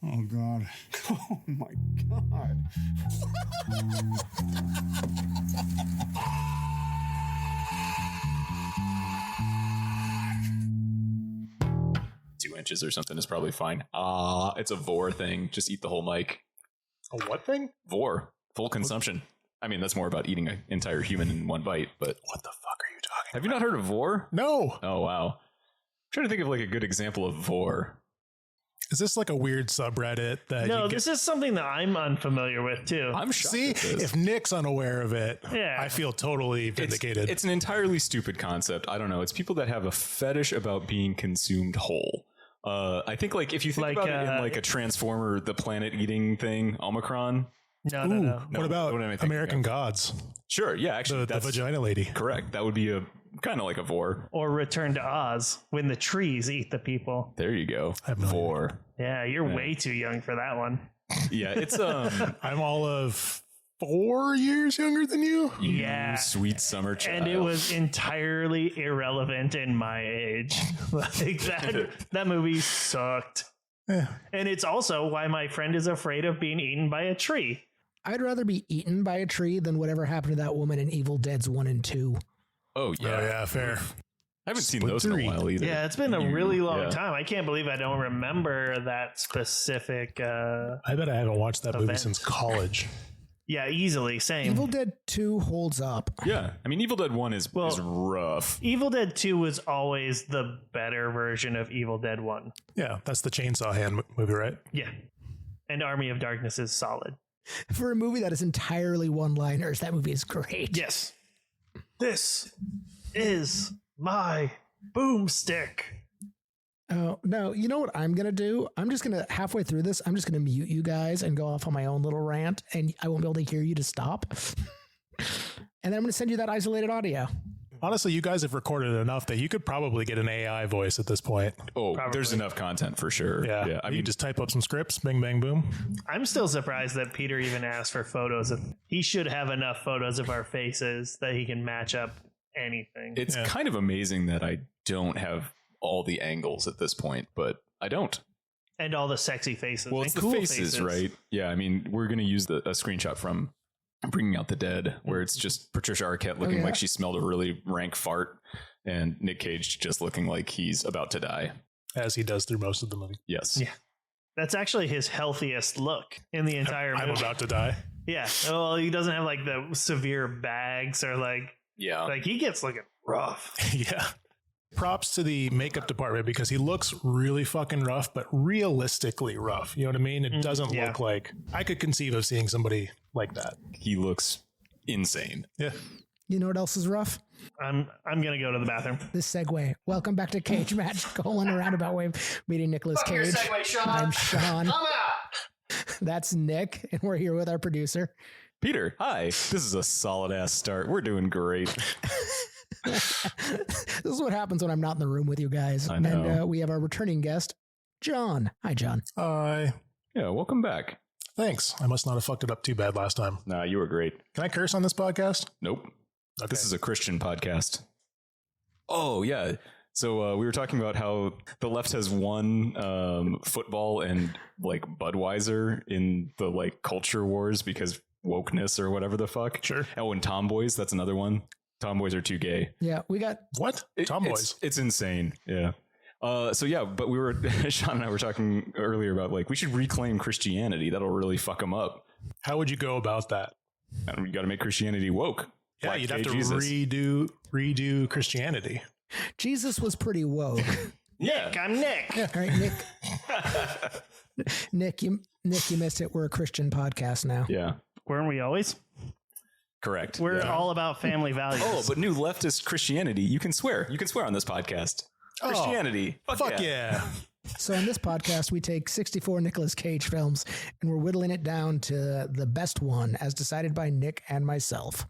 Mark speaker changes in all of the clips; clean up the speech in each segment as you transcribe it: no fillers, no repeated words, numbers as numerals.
Speaker 1: Oh, God. Oh, my God.
Speaker 2: 2 inches or something is probably fine. It's a vor thing. Just eat the whole mic.
Speaker 3: A what thing?
Speaker 2: Vor. Full consumption. I mean, that's more about eating an entire human in one bite, but...
Speaker 3: What the fuck are you talking
Speaker 2: Have you not heard of vor?
Speaker 3: No.
Speaker 2: Oh, wow. I'm trying to think of like a good example of vor.
Speaker 3: Is this like a weird subreddit that
Speaker 4: No,
Speaker 3: you
Speaker 4: this is something that I'm unfamiliar with too.
Speaker 2: I'm shocked
Speaker 3: See,
Speaker 2: at this.
Speaker 3: if Nick's unaware of it,
Speaker 4: Yeah.
Speaker 3: I feel totally vindicated.
Speaker 2: It's an entirely stupid concept. I don't know. It's people that have a fetish about being consumed whole. I think like if you think
Speaker 4: Like,
Speaker 2: about it in like a Transformer, the planet eating thing, Omicron.
Speaker 4: No.
Speaker 2: No,
Speaker 3: what about
Speaker 2: what am I thinking
Speaker 3: American
Speaker 2: of?
Speaker 3: Gods?
Speaker 2: Sure. Yeah, actually,
Speaker 3: The
Speaker 2: that's
Speaker 3: vagina lady.
Speaker 2: correct. That would be a kind of like a vor.
Speaker 4: Or Return to Oz when the trees eat the people.
Speaker 2: There you go.
Speaker 3: have no
Speaker 2: Vor.
Speaker 4: Yeah, you're way too young for that one.
Speaker 2: Yeah, it's
Speaker 3: I'm all of 4 years younger than you.
Speaker 2: you
Speaker 4: Yeah.
Speaker 2: sweet summer child.
Speaker 4: And it was entirely irrelevant in my age. Like that movie sucked.
Speaker 3: Eh.
Speaker 4: And it's also why my friend is afraid of being eaten by a tree.
Speaker 5: I'd rather be eaten by a tree than whatever happened to that woman in Evil Dead's 1 and 2.
Speaker 2: Oh
Speaker 3: Oh
Speaker 2: yeah.
Speaker 3: yeah, fair.
Speaker 2: I haven't seen
Speaker 3: Split
Speaker 2: those in a
Speaker 3: 3.
Speaker 2: while either.
Speaker 4: Yeah, it's been a really long
Speaker 2: Yeah.
Speaker 4: time. I can't believe I don't remember that specific.
Speaker 3: I bet I haven't watched that movie
Speaker 4: Event.
Speaker 3: since college.
Speaker 4: Yeah, easily. Same.
Speaker 5: Evil Dead 2 holds up.
Speaker 2: Yeah. I mean, Evil Dead 1 is rough.
Speaker 4: Evil Dead 2 was always the better version of Evil Dead 1.
Speaker 3: Yeah, that's the Chainsaw Hand movie, right?
Speaker 4: Yeah. And Army of Darkness is solid.
Speaker 5: For a movie that is entirely one-liners, that movie is great.
Speaker 4: Yes. This is my boomstick.
Speaker 5: Oh, no, you know what I'm going to do? I'm just going to, halfway through this, I'm just going to mute you guys and go off on my own little rant, and I won't be able to hear you to stop. And then I'm going to send you that isolated audio.
Speaker 3: Honestly, you guys have recorded enough that you could probably get an AI voice at this point.
Speaker 2: Oh,
Speaker 4: Probably.
Speaker 2: there's enough content for sure.
Speaker 3: Yeah,
Speaker 2: I
Speaker 3: you
Speaker 2: mean,
Speaker 3: just type up some scripts, bing, bang, boom.
Speaker 4: I'm still surprised that Peter even asked for photos of. He should have enough photos of our faces that he can match up anything.
Speaker 2: it's
Speaker 3: Yeah.
Speaker 2: kind of amazing that I don't have all the angles at this point, but I don't.
Speaker 4: And all the sexy faces.
Speaker 2: Well,
Speaker 4: and
Speaker 2: it's the
Speaker 4: cool
Speaker 2: faces, right? Yeah, I mean, we're going to use a screenshot from Bringing Out the Dead, where it's just Patricia Arquette looking
Speaker 5: yeah.
Speaker 2: like she smelled a really rank fart, and Nick Cage just looking like he's about to die.
Speaker 3: As he does through most of the movie.
Speaker 2: Yes.
Speaker 4: Yeah. That's actually his healthiest look in the entire
Speaker 3: I'm
Speaker 4: movie.
Speaker 3: about to die.
Speaker 4: Yeah. Well, he doesn't have like the severe bags or
Speaker 2: Yeah.
Speaker 4: like he gets looking rough.
Speaker 3: Yeah. Props to the makeup department because he looks really fucking rough, but realistically rough. You know what I mean? It doesn't
Speaker 4: yeah.
Speaker 3: look like I could conceive of seeing somebody like that.
Speaker 2: He looks insane.
Speaker 3: Yeah.
Speaker 5: You know what else is rough?
Speaker 4: I'm gonna go to the bathroom.
Speaker 5: This segue. Welcome back to Cage Match, Colin, a roundabout way of meeting Nicolas Cage. I'm Sean. That's Nick, and we're here with our producer.
Speaker 2: Peter, hi. This is a solid ass start. We're doing great.
Speaker 5: This is what happens when I'm not in the room with you guys.
Speaker 2: I know.
Speaker 5: And we have our returning guest, John. Hi, John.
Speaker 3: Yeah,
Speaker 2: Welcome back.
Speaker 3: thanks. I must not have fucked it up too bad last time.
Speaker 2: Nah, you were great.
Speaker 3: Can I curse on this podcast?
Speaker 2: Nope.
Speaker 3: Okay.
Speaker 2: This is a Christian podcast. Oh, yeah. So we were talking about how the left has won football and like Budweiser in the like culture wars because wokeness or whatever the fuck.
Speaker 3: Sure.
Speaker 2: Oh, and tomboys. That's another one. Tomboys are too gay.
Speaker 5: Yeah, we got
Speaker 3: What? Tomboys.
Speaker 2: It's insane. Yeah. So yeah, but we were Sean and I were talking earlier about like we should reclaim Christianity. That'll really fuck them up.
Speaker 3: How would you go about that?
Speaker 2: And we got to make Christianity woke.
Speaker 3: Yeah,
Speaker 2: Black
Speaker 3: you'd have
Speaker 2: gay
Speaker 3: to
Speaker 2: Jesus.
Speaker 3: redo Christianity.
Speaker 5: Jesus was pretty woke.
Speaker 2: Yeah.
Speaker 4: I'm Nick.
Speaker 5: All right, Nick. Nick, you missed it. We're a Christian podcast now.
Speaker 2: Yeah.
Speaker 4: Weren't we always?
Speaker 2: Correct.
Speaker 4: We're
Speaker 2: Yeah.
Speaker 4: all about family values.
Speaker 2: Oh, but new leftist Christianity. You can swear. You can swear on this podcast. Christianity.
Speaker 3: Fuck yeah.
Speaker 5: So on this podcast, we take 64 Nicolas Cage films and we're whittling it down to the best one as decided by Nick and myself.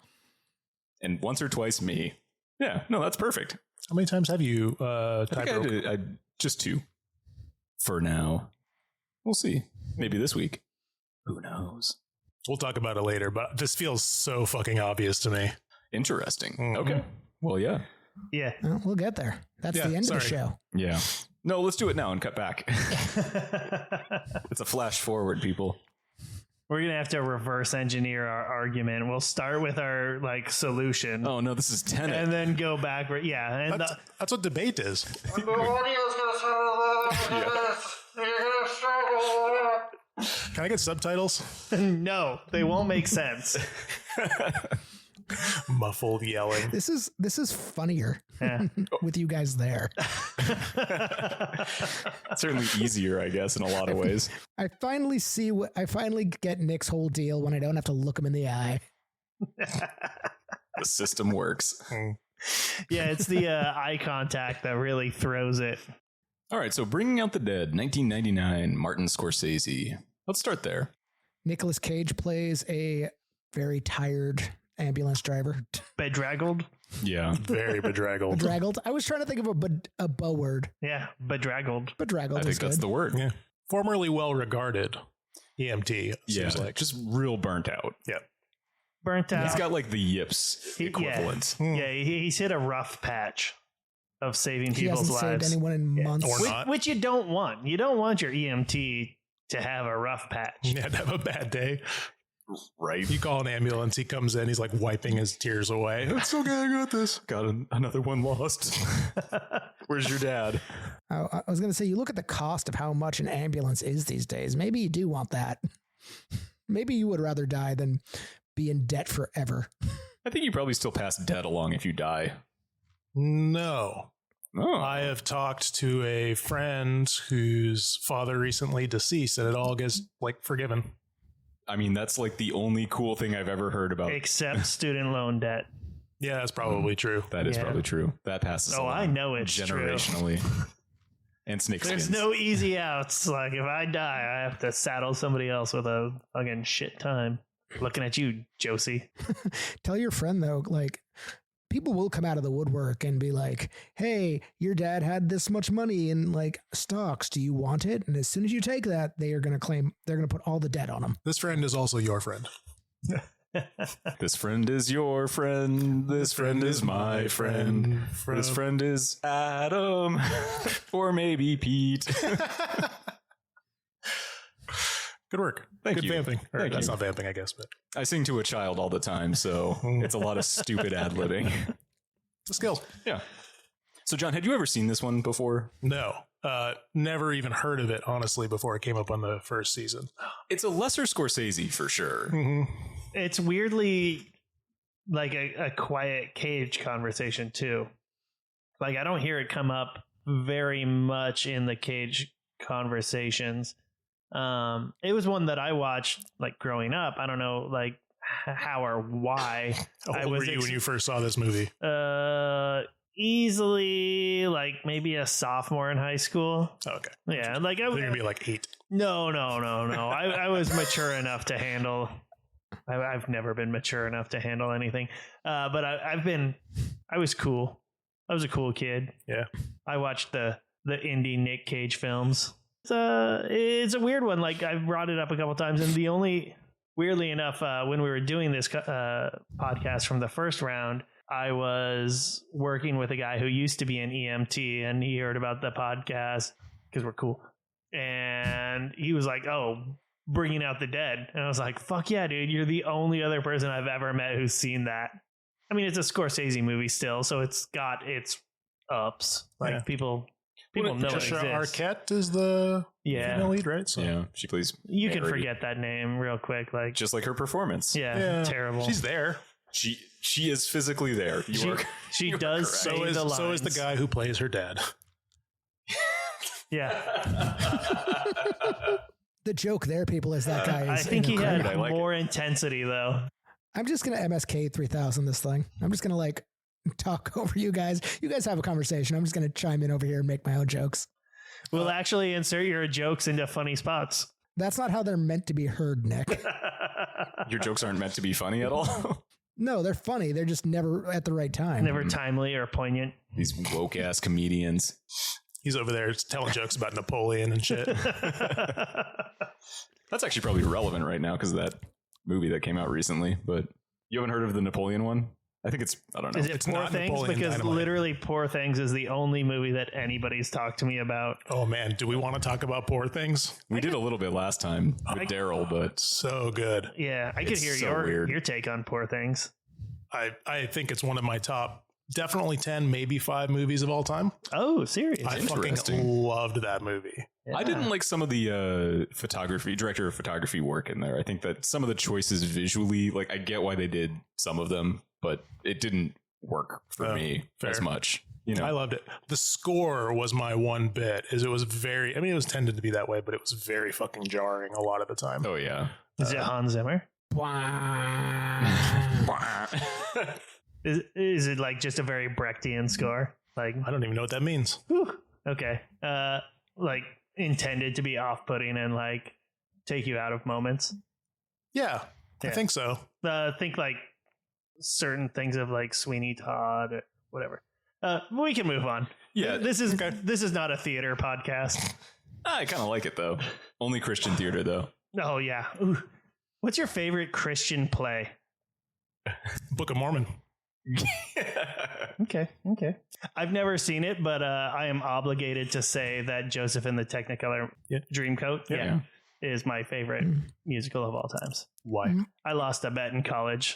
Speaker 2: And once or twice me. Yeah. No, that's perfect.
Speaker 3: How many times have you
Speaker 2: I think I just 2 for now. We'll see. Maybe this week. Who knows?
Speaker 3: We'll talk about it later, but this feels so fucking obvious to me.
Speaker 2: Interesting.
Speaker 3: Mhm.
Speaker 2: Okay. Well, yeah.
Speaker 4: Yeah.
Speaker 5: Well, we'll get there. That's
Speaker 3: Yeah,
Speaker 5: the end of
Speaker 3: sorry.
Speaker 5: the show.
Speaker 2: Yeah. No, let's do it now and cut back. It's a flash forward, people.
Speaker 4: We're gonna have to reverse engineer our argument. We'll start with our solution,
Speaker 2: Oh no, this is Tenet.
Speaker 4: and then go backward. Yeah, and
Speaker 3: That's what debate is. Can I get subtitles?
Speaker 4: no, they won't make sense.
Speaker 3: Muffled yelling.
Speaker 5: This is funnier
Speaker 4: Yeah.
Speaker 5: with you guys there.
Speaker 2: Certainly easier, I guess, in a lot of ways.
Speaker 5: I finally get Nick's whole deal when I don't have to look him in the eye.
Speaker 2: The system works.
Speaker 4: Yeah, it's the eye contact that really throws it.
Speaker 2: All right, so Bringing Out the Dead, 1999, Martin Scorsese. Let's start there.
Speaker 5: Nicolas Cage plays a very tired ambulance driver.
Speaker 4: Bedraggled?
Speaker 2: Yeah.
Speaker 3: Very bedraggled.
Speaker 5: Bedraggled. I was trying to think of a bow word.
Speaker 4: Yeah, bedraggled.
Speaker 5: Bedraggled
Speaker 2: I
Speaker 5: is
Speaker 2: think that's
Speaker 5: good.
Speaker 2: the word.
Speaker 3: Yeah. Formerly well regarded EMT,
Speaker 2: Yeah,
Speaker 3: seems like.
Speaker 2: just real burnt out.
Speaker 3: Yeah.
Speaker 4: Burnt out.
Speaker 2: He's got like the yips
Speaker 4: Yeah.
Speaker 2: equivalent.
Speaker 4: Yeah, he's hit a rough patch of saving
Speaker 5: He
Speaker 4: people's
Speaker 5: hasn't saved
Speaker 4: lives.
Speaker 5: anyone in months.
Speaker 3: Or not.
Speaker 4: Which you don't want. You don't want your EMT to have a rough patch.
Speaker 3: Yeah, to have a bad day.
Speaker 2: Right?
Speaker 3: You call an ambulance, he comes in, he's like wiping his tears away. It's okay, I got this.
Speaker 2: Got another one lost. Where's your dad?
Speaker 5: I was going to say, you look at the cost of how much an ambulance is these days. Maybe you do want that. Maybe you would rather die than be in debt forever.
Speaker 2: I think you probably still pass debt along if you die.
Speaker 3: No.
Speaker 2: Oh.
Speaker 3: I have talked to a friend whose father recently deceased, and it all gets like forgiven.
Speaker 2: I mean, that's like the only cool thing I've ever heard about.
Speaker 4: Except student loan debt.
Speaker 3: Yeah, that's probably true.
Speaker 2: That is
Speaker 4: Yeah.
Speaker 2: probably true. That passes
Speaker 4: Oh,
Speaker 2: along
Speaker 4: I know it's true.
Speaker 2: generationally. And snake
Speaker 4: There's
Speaker 2: skins.
Speaker 4: no easy outs. Like, if I die, I have to saddle somebody else with a fucking shit time. Looking at you, Josie.
Speaker 5: Tell your friend, though, like, people will come out of the woodwork and be like, hey, your dad had this much money in like stocks. Do you want it? And as soon as you take that, they are going to claim they're going to put all the debt on them.
Speaker 3: This friend is also your friend.
Speaker 2: This friend is your friend. This friend is my friend. This friend is Adam. Or maybe Pete.
Speaker 3: Good work.
Speaker 2: Thank
Speaker 3: Good
Speaker 2: you.
Speaker 3: vamping. Or
Speaker 2: Thank
Speaker 3: that's
Speaker 2: you.
Speaker 3: not vamping, I guess, but
Speaker 2: I sing to a child all the time, so it's a lot of stupid ad-libbing.
Speaker 3: it's a skill.
Speaker 2: Yeah. So, John, had you ever seen this one before?
Speaker 3: No. Never even heard of it, honestly, before it came up on the first season.
Speaker 2: It's a lesser Scorsese for sure.
Speaker 4: It's weirdly like a quiet Cage conversation, too. Like, I don't hear it come up very much in the Cage conversations. It was one that I watched like growing up. I don't know like how or why.
Speaker 3: How old were you when you first saw this movie?
Speaker 4: Easily like maybe a sophomore in high school.
Speaker 3: Oh, okay.
Speaker 4: Yeah, like
Speaker 3: I think you're going to be like 8.
Speaker 4: No. I was mature enough to handle. I've never been mature enough to handle anything. But I was cool. I was a cool kid.
Speaker 3: Yeah.
Speaker 4: I watched the indie Nick Cage films. It's a weird one. Like I've brought it up a couple times, and the only weirdly enough, when we were doing this podcast from the first round, I was working with a guy who used to be an EMT, and he heard about the podcast because we're cool, and he was like, "Oh, Bringing Out the Dead," and I was like, "Fuck yeah, dude! You're the only other person I've ever met who's seen that." I mean, it's a Scorsese movie still, so it's got its ups. Like
Speaker 3: Yeah.
Speaker 4: people know it
Speaker 3: Patricia
Speaker 4: exists.
Speaker 3: Arquette is the
Speaker 4: Yeah.
Speaker 3: female lead, right? So
Speaker 2: Yeah, she plays
Speaker 4: You can
Speaker 2: Mary.
Speaker 4: forget that name real quick. Like,
Speaker 2: Just like her performance.
Speaker 4: yeah, terrible.
Speaker 3: She's there.
Speaker 2: She is physically there.
Speaker 4: She
Speaker 2: you
Speaker 4: does
Speaker 2: are
Speaker 4: say
Speaker 2: correct.
Speaker 4: the lines.
Speaker 3: So is the guy who plays her dad.
Speaker 4: Yeah,
Speaker 5: The joke there, people, is that guy
Speaker 4: I
Speaker 5: is
Speaker 4: think he
Speaker 5: incredible.
Speaker 4: had
Speaker 2: I like
Speaker 4: more intensity though.
Speaker 5: I'm just going to MSK 3000 this thing. I'm just going to like talk over you guys. You guys have a conversation. I'm just going to chime in over here and make my own jokes.
Speaker 4: We'll actually insert your jokes into funny spots.
Speaker 5: That's not how they're meant to be heard, Nick.
Speaker 2: Your jokes aren't meant to be funny at all.
Speaker 5: No, they're funny. They're just never at the right time.
Speaker 4: Never timely or poignant.
Speaker 2: These woke ass comedians.
Speaker 3: He's over there telling jokes about Napoleon and shit.
Speaker 2: That's actually probably relevant right now because of that movie that came out recently. But you haven't heard of the Napoleon one? I think it's, I don't know.
Speaker 4: Is it
Speaker 3: It's
Speaker 4: Poor
Speaker 3: not
Speaker 4: Things?
Speaker 3: Napoleon
Speaker 4: Because
Speaker 3: Dynamite.
Speaker 4: literally Poor Things is the only movie that anybody's talked to me about.
Speaker 3: Oh man, do we want to talk about Poor Things?
Speaker 2: We did a little bit last time with Daryl, but
Speaker 3: So good.
Speaker 4: Yeah, I could
Speaker 2: It's
Speaker 4: hear
Speaker 2: so
Speaker 4: your
Speaker 2: weird.
Speaker 4: take on Poor Things.
Speaker 3: I think it's one of my top, definitely 10, maybe 5 movies of all time.
Speaker 4: Oh, serious?
Speaker 3: I fucking
Speaker 2: Interesting.
Speaker 3: loved that movie.
Speaker 2: I didn't like some of the director of photography work in there. I think that some of the choices visually, like I get why they did some of them, but it didn't work for
Speaker 3: Oh,
Speaker 2: me
Speaker 3: fair.
Speaker 2: as much. You know,
Speaker 3: I loved it. The score was my one bit. Is it was very. I mean, it was tended to be that way, but it was very fucking jarring a lot of the time.
Speaker 2: oh yeah.
Speaker 4: Is it Hans Zimmer? Is it like just a very Brechtian score? Like,
Speaker 3: I don't even know what that means.
Speaker 4: whew, okay, like intended to be off-putting and like take you out of moments.
Speaker 3: Yeah, I
Speaker 4: Yeah.
Speaker 3: think so.
Speaker 4: Think like certain things of like Sweeney Todd, or whatever. We can move on.
Speaker 2: Yeah.
Speaker 4: This is not a theater podcast.
Speaker 2: I kind of like it though. Only Christian theater though.
Speaker 4: Oh yeah. Ooh. What's your favorite Christian play?
Speaker 3: Book of Mormon.
Speaker 4: Okay. I've never seen it, but I am obligated to say that Joseph and the Technicolor
Speaker 3: Yeah.
Speaker 4: Dreamcoat
Speaker 2: Yeah.
Speaker 4: is my favorite musical of all times.
Speaker 3: Why?
Speaker 4: I lost a bet in college.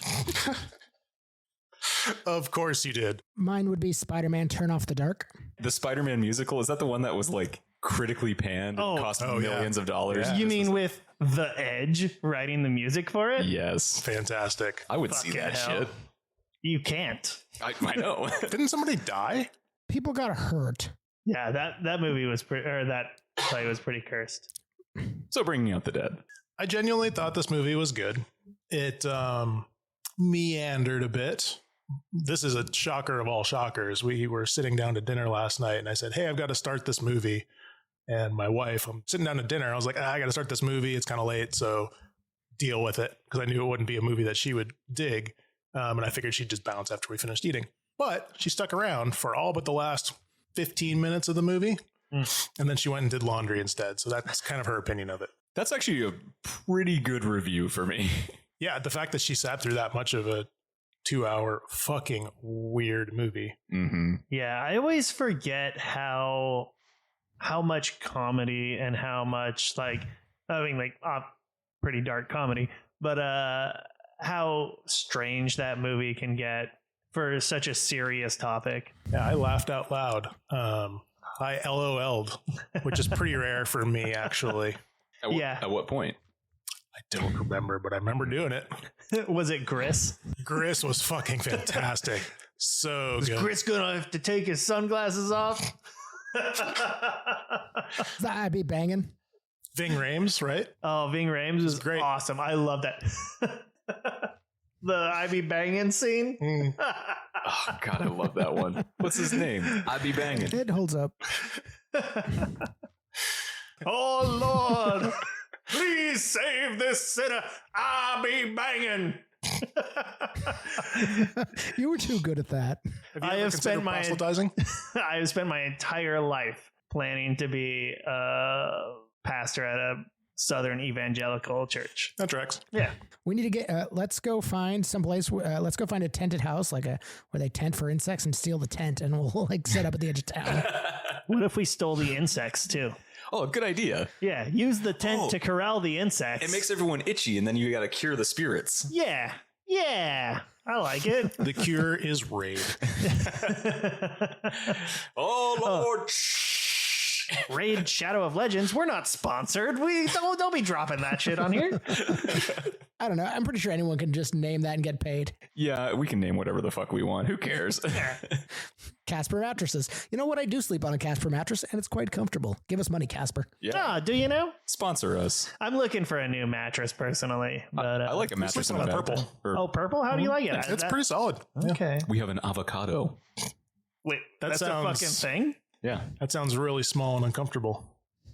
Speaker 3: Of course you did.
Speaker 5: Mine would be Spider-Man Turn Off the Dark.
Speaker 2: The Spider-Man musical, is that the one that was like critically panned and cost
Speaker 3: Oh, yeah.
Speaker 2: millions of dollars?
Speaker 3: Yeah.
Speaker 4: You mean with The Edge writing the music for it?
Speaker 2: Yes.
Speaker 3: Fantastic.
Speaker 2: I would see
Speaker 4: Fucking
Speaker 2: that
Speaker 4: hell.
Speaker 2: shit.
Speaker 4: You can't.
Speaker 2: I know.
Speaker 3: Didn't somebody die?
Speaker 5: People got hurt.
Speaker 4: Yeah, that movie was that play was pretty cursed.
Speaker 2: So Bringing Out the Dead.
Speaker 3: I genuinely thought this movie was good. It meandered a bit. This is a shocker of all shockers. We were sitting down to dinner last night and I said, hey, I've got to start this movie. And my wife, I'm sitting down to dinner. I was like, I got to start this movie. It's kind of late, so deal with it. Because I knew it wouldn't be a movie that she would dig. And I figured she'd just bounce after we finished eating. But she stuck around for all but the last 15 minutes of the movie. And then she went and did laundry instead. So that's kind of her opinion of it.
Speaker 2: That's actually a pretty good review for me.
Speaker 3: Yeah, the fact that she sat through that much of a 2-hour fucking weird movie.
Speaker 2: Mm-hmm.
Speaker 4: Yeah, I always forget how much comedy and how much pretty dark comedy, but how strange that movie can get for such a serious topic.
Speaker 3: Yeah, I laughed out loud. I LOL'd, which is pretty rare for me, actually.
Speaker 2: At what point?
Speaker 3: I don't remember, but I remember doing it.
Speaker 4: Was it Gris?
Speaker 3: Gris was fucking fantastic. So
Speaker 4: Is
Speaker 3: good.
Speaker 4: Gris gonna have to take his sunglasses off?
Speaker 5: I'd be banging.
Speaker 3: Ving Rhames, right?
Speaker 4: Oh, Ving Rhames is
Speaker 3: great.
Speaker 4: awesome. I love that. The I be banging scene.
Speaker 3: Mm.
Speaker 2: Oh, God, I love that one. What's his name? I Be Banging.
Speaker 5: It holds up.
Speaker 4: Oh Lord, please save this sinner. I be banging.
Speaker 5: You were too good at that.
Speaker 3: Have you
Speaker 4: I
Speaker 3: ever
Speaker 4: have spent
Speaker 3: considered
Speaker 4: my-
Speaker 3: proselytizing?
Speaker 4: I have spent my entire life planning to be a pastor at a Southern evangelical church.
Speaker 3: That tracks.
Speaker 4: Yeah.
Speaker 5: We need to get. Let's go find someplace. Let's go find a tented house, where they tent for insects, and steal the tent, and we'll set up at the edge of town.
Speaker 4: What if we stole the insects too?
Speaker 2: Oh, good idea.
Speaker 4: Yeah. Use the tent to corral the insects.
Speaker 2: It makes everyone itchy, and then you got to cure the spirits.
Speaker 4: Yeah. Yeah. I like it.
Speaker 3: The cure is raid.
Speaker 2: Oh, Lord.
Speaker 4: Raid Shadow of Legends. We're not sponsored. We don't be dropping that shit on here.
Speaker 5: I don't know. I'm pretty sure anyone can just name that and get paid.
Speaker 2: Yeah, we can name whatever the fuck we want. Who cares?
Speaker 5: Casper mattresses. You know what? I do sleep on a Casper mattress, and it's quite comfortable. Give us money, Casper.
Speaker 2: Yeah.
Speaker 4: Ah, do you know?
Speaker 2: Sponsor us.
Speaker 4: I'm looking for a new mattress personally, but
Speaker 2: I like a mattress in
Speaker 3: on
Speaker 2: a
Speaker 3: purple.
Speaker 4: Oh, purple? How do you like it?
Speaker 3: It's pretty solid. Yeah.
Speaker 4: Okay.
Speaker 2: We have an avocado.
Speaker 4: Wait,
Speaker 3: That
Speaker 4: that's a
Speaker 3: sounds-
Speaker 4: fucking thing?
Speaker 2: Yeah.
Speaker 3: That sounds really small and uncomfortable.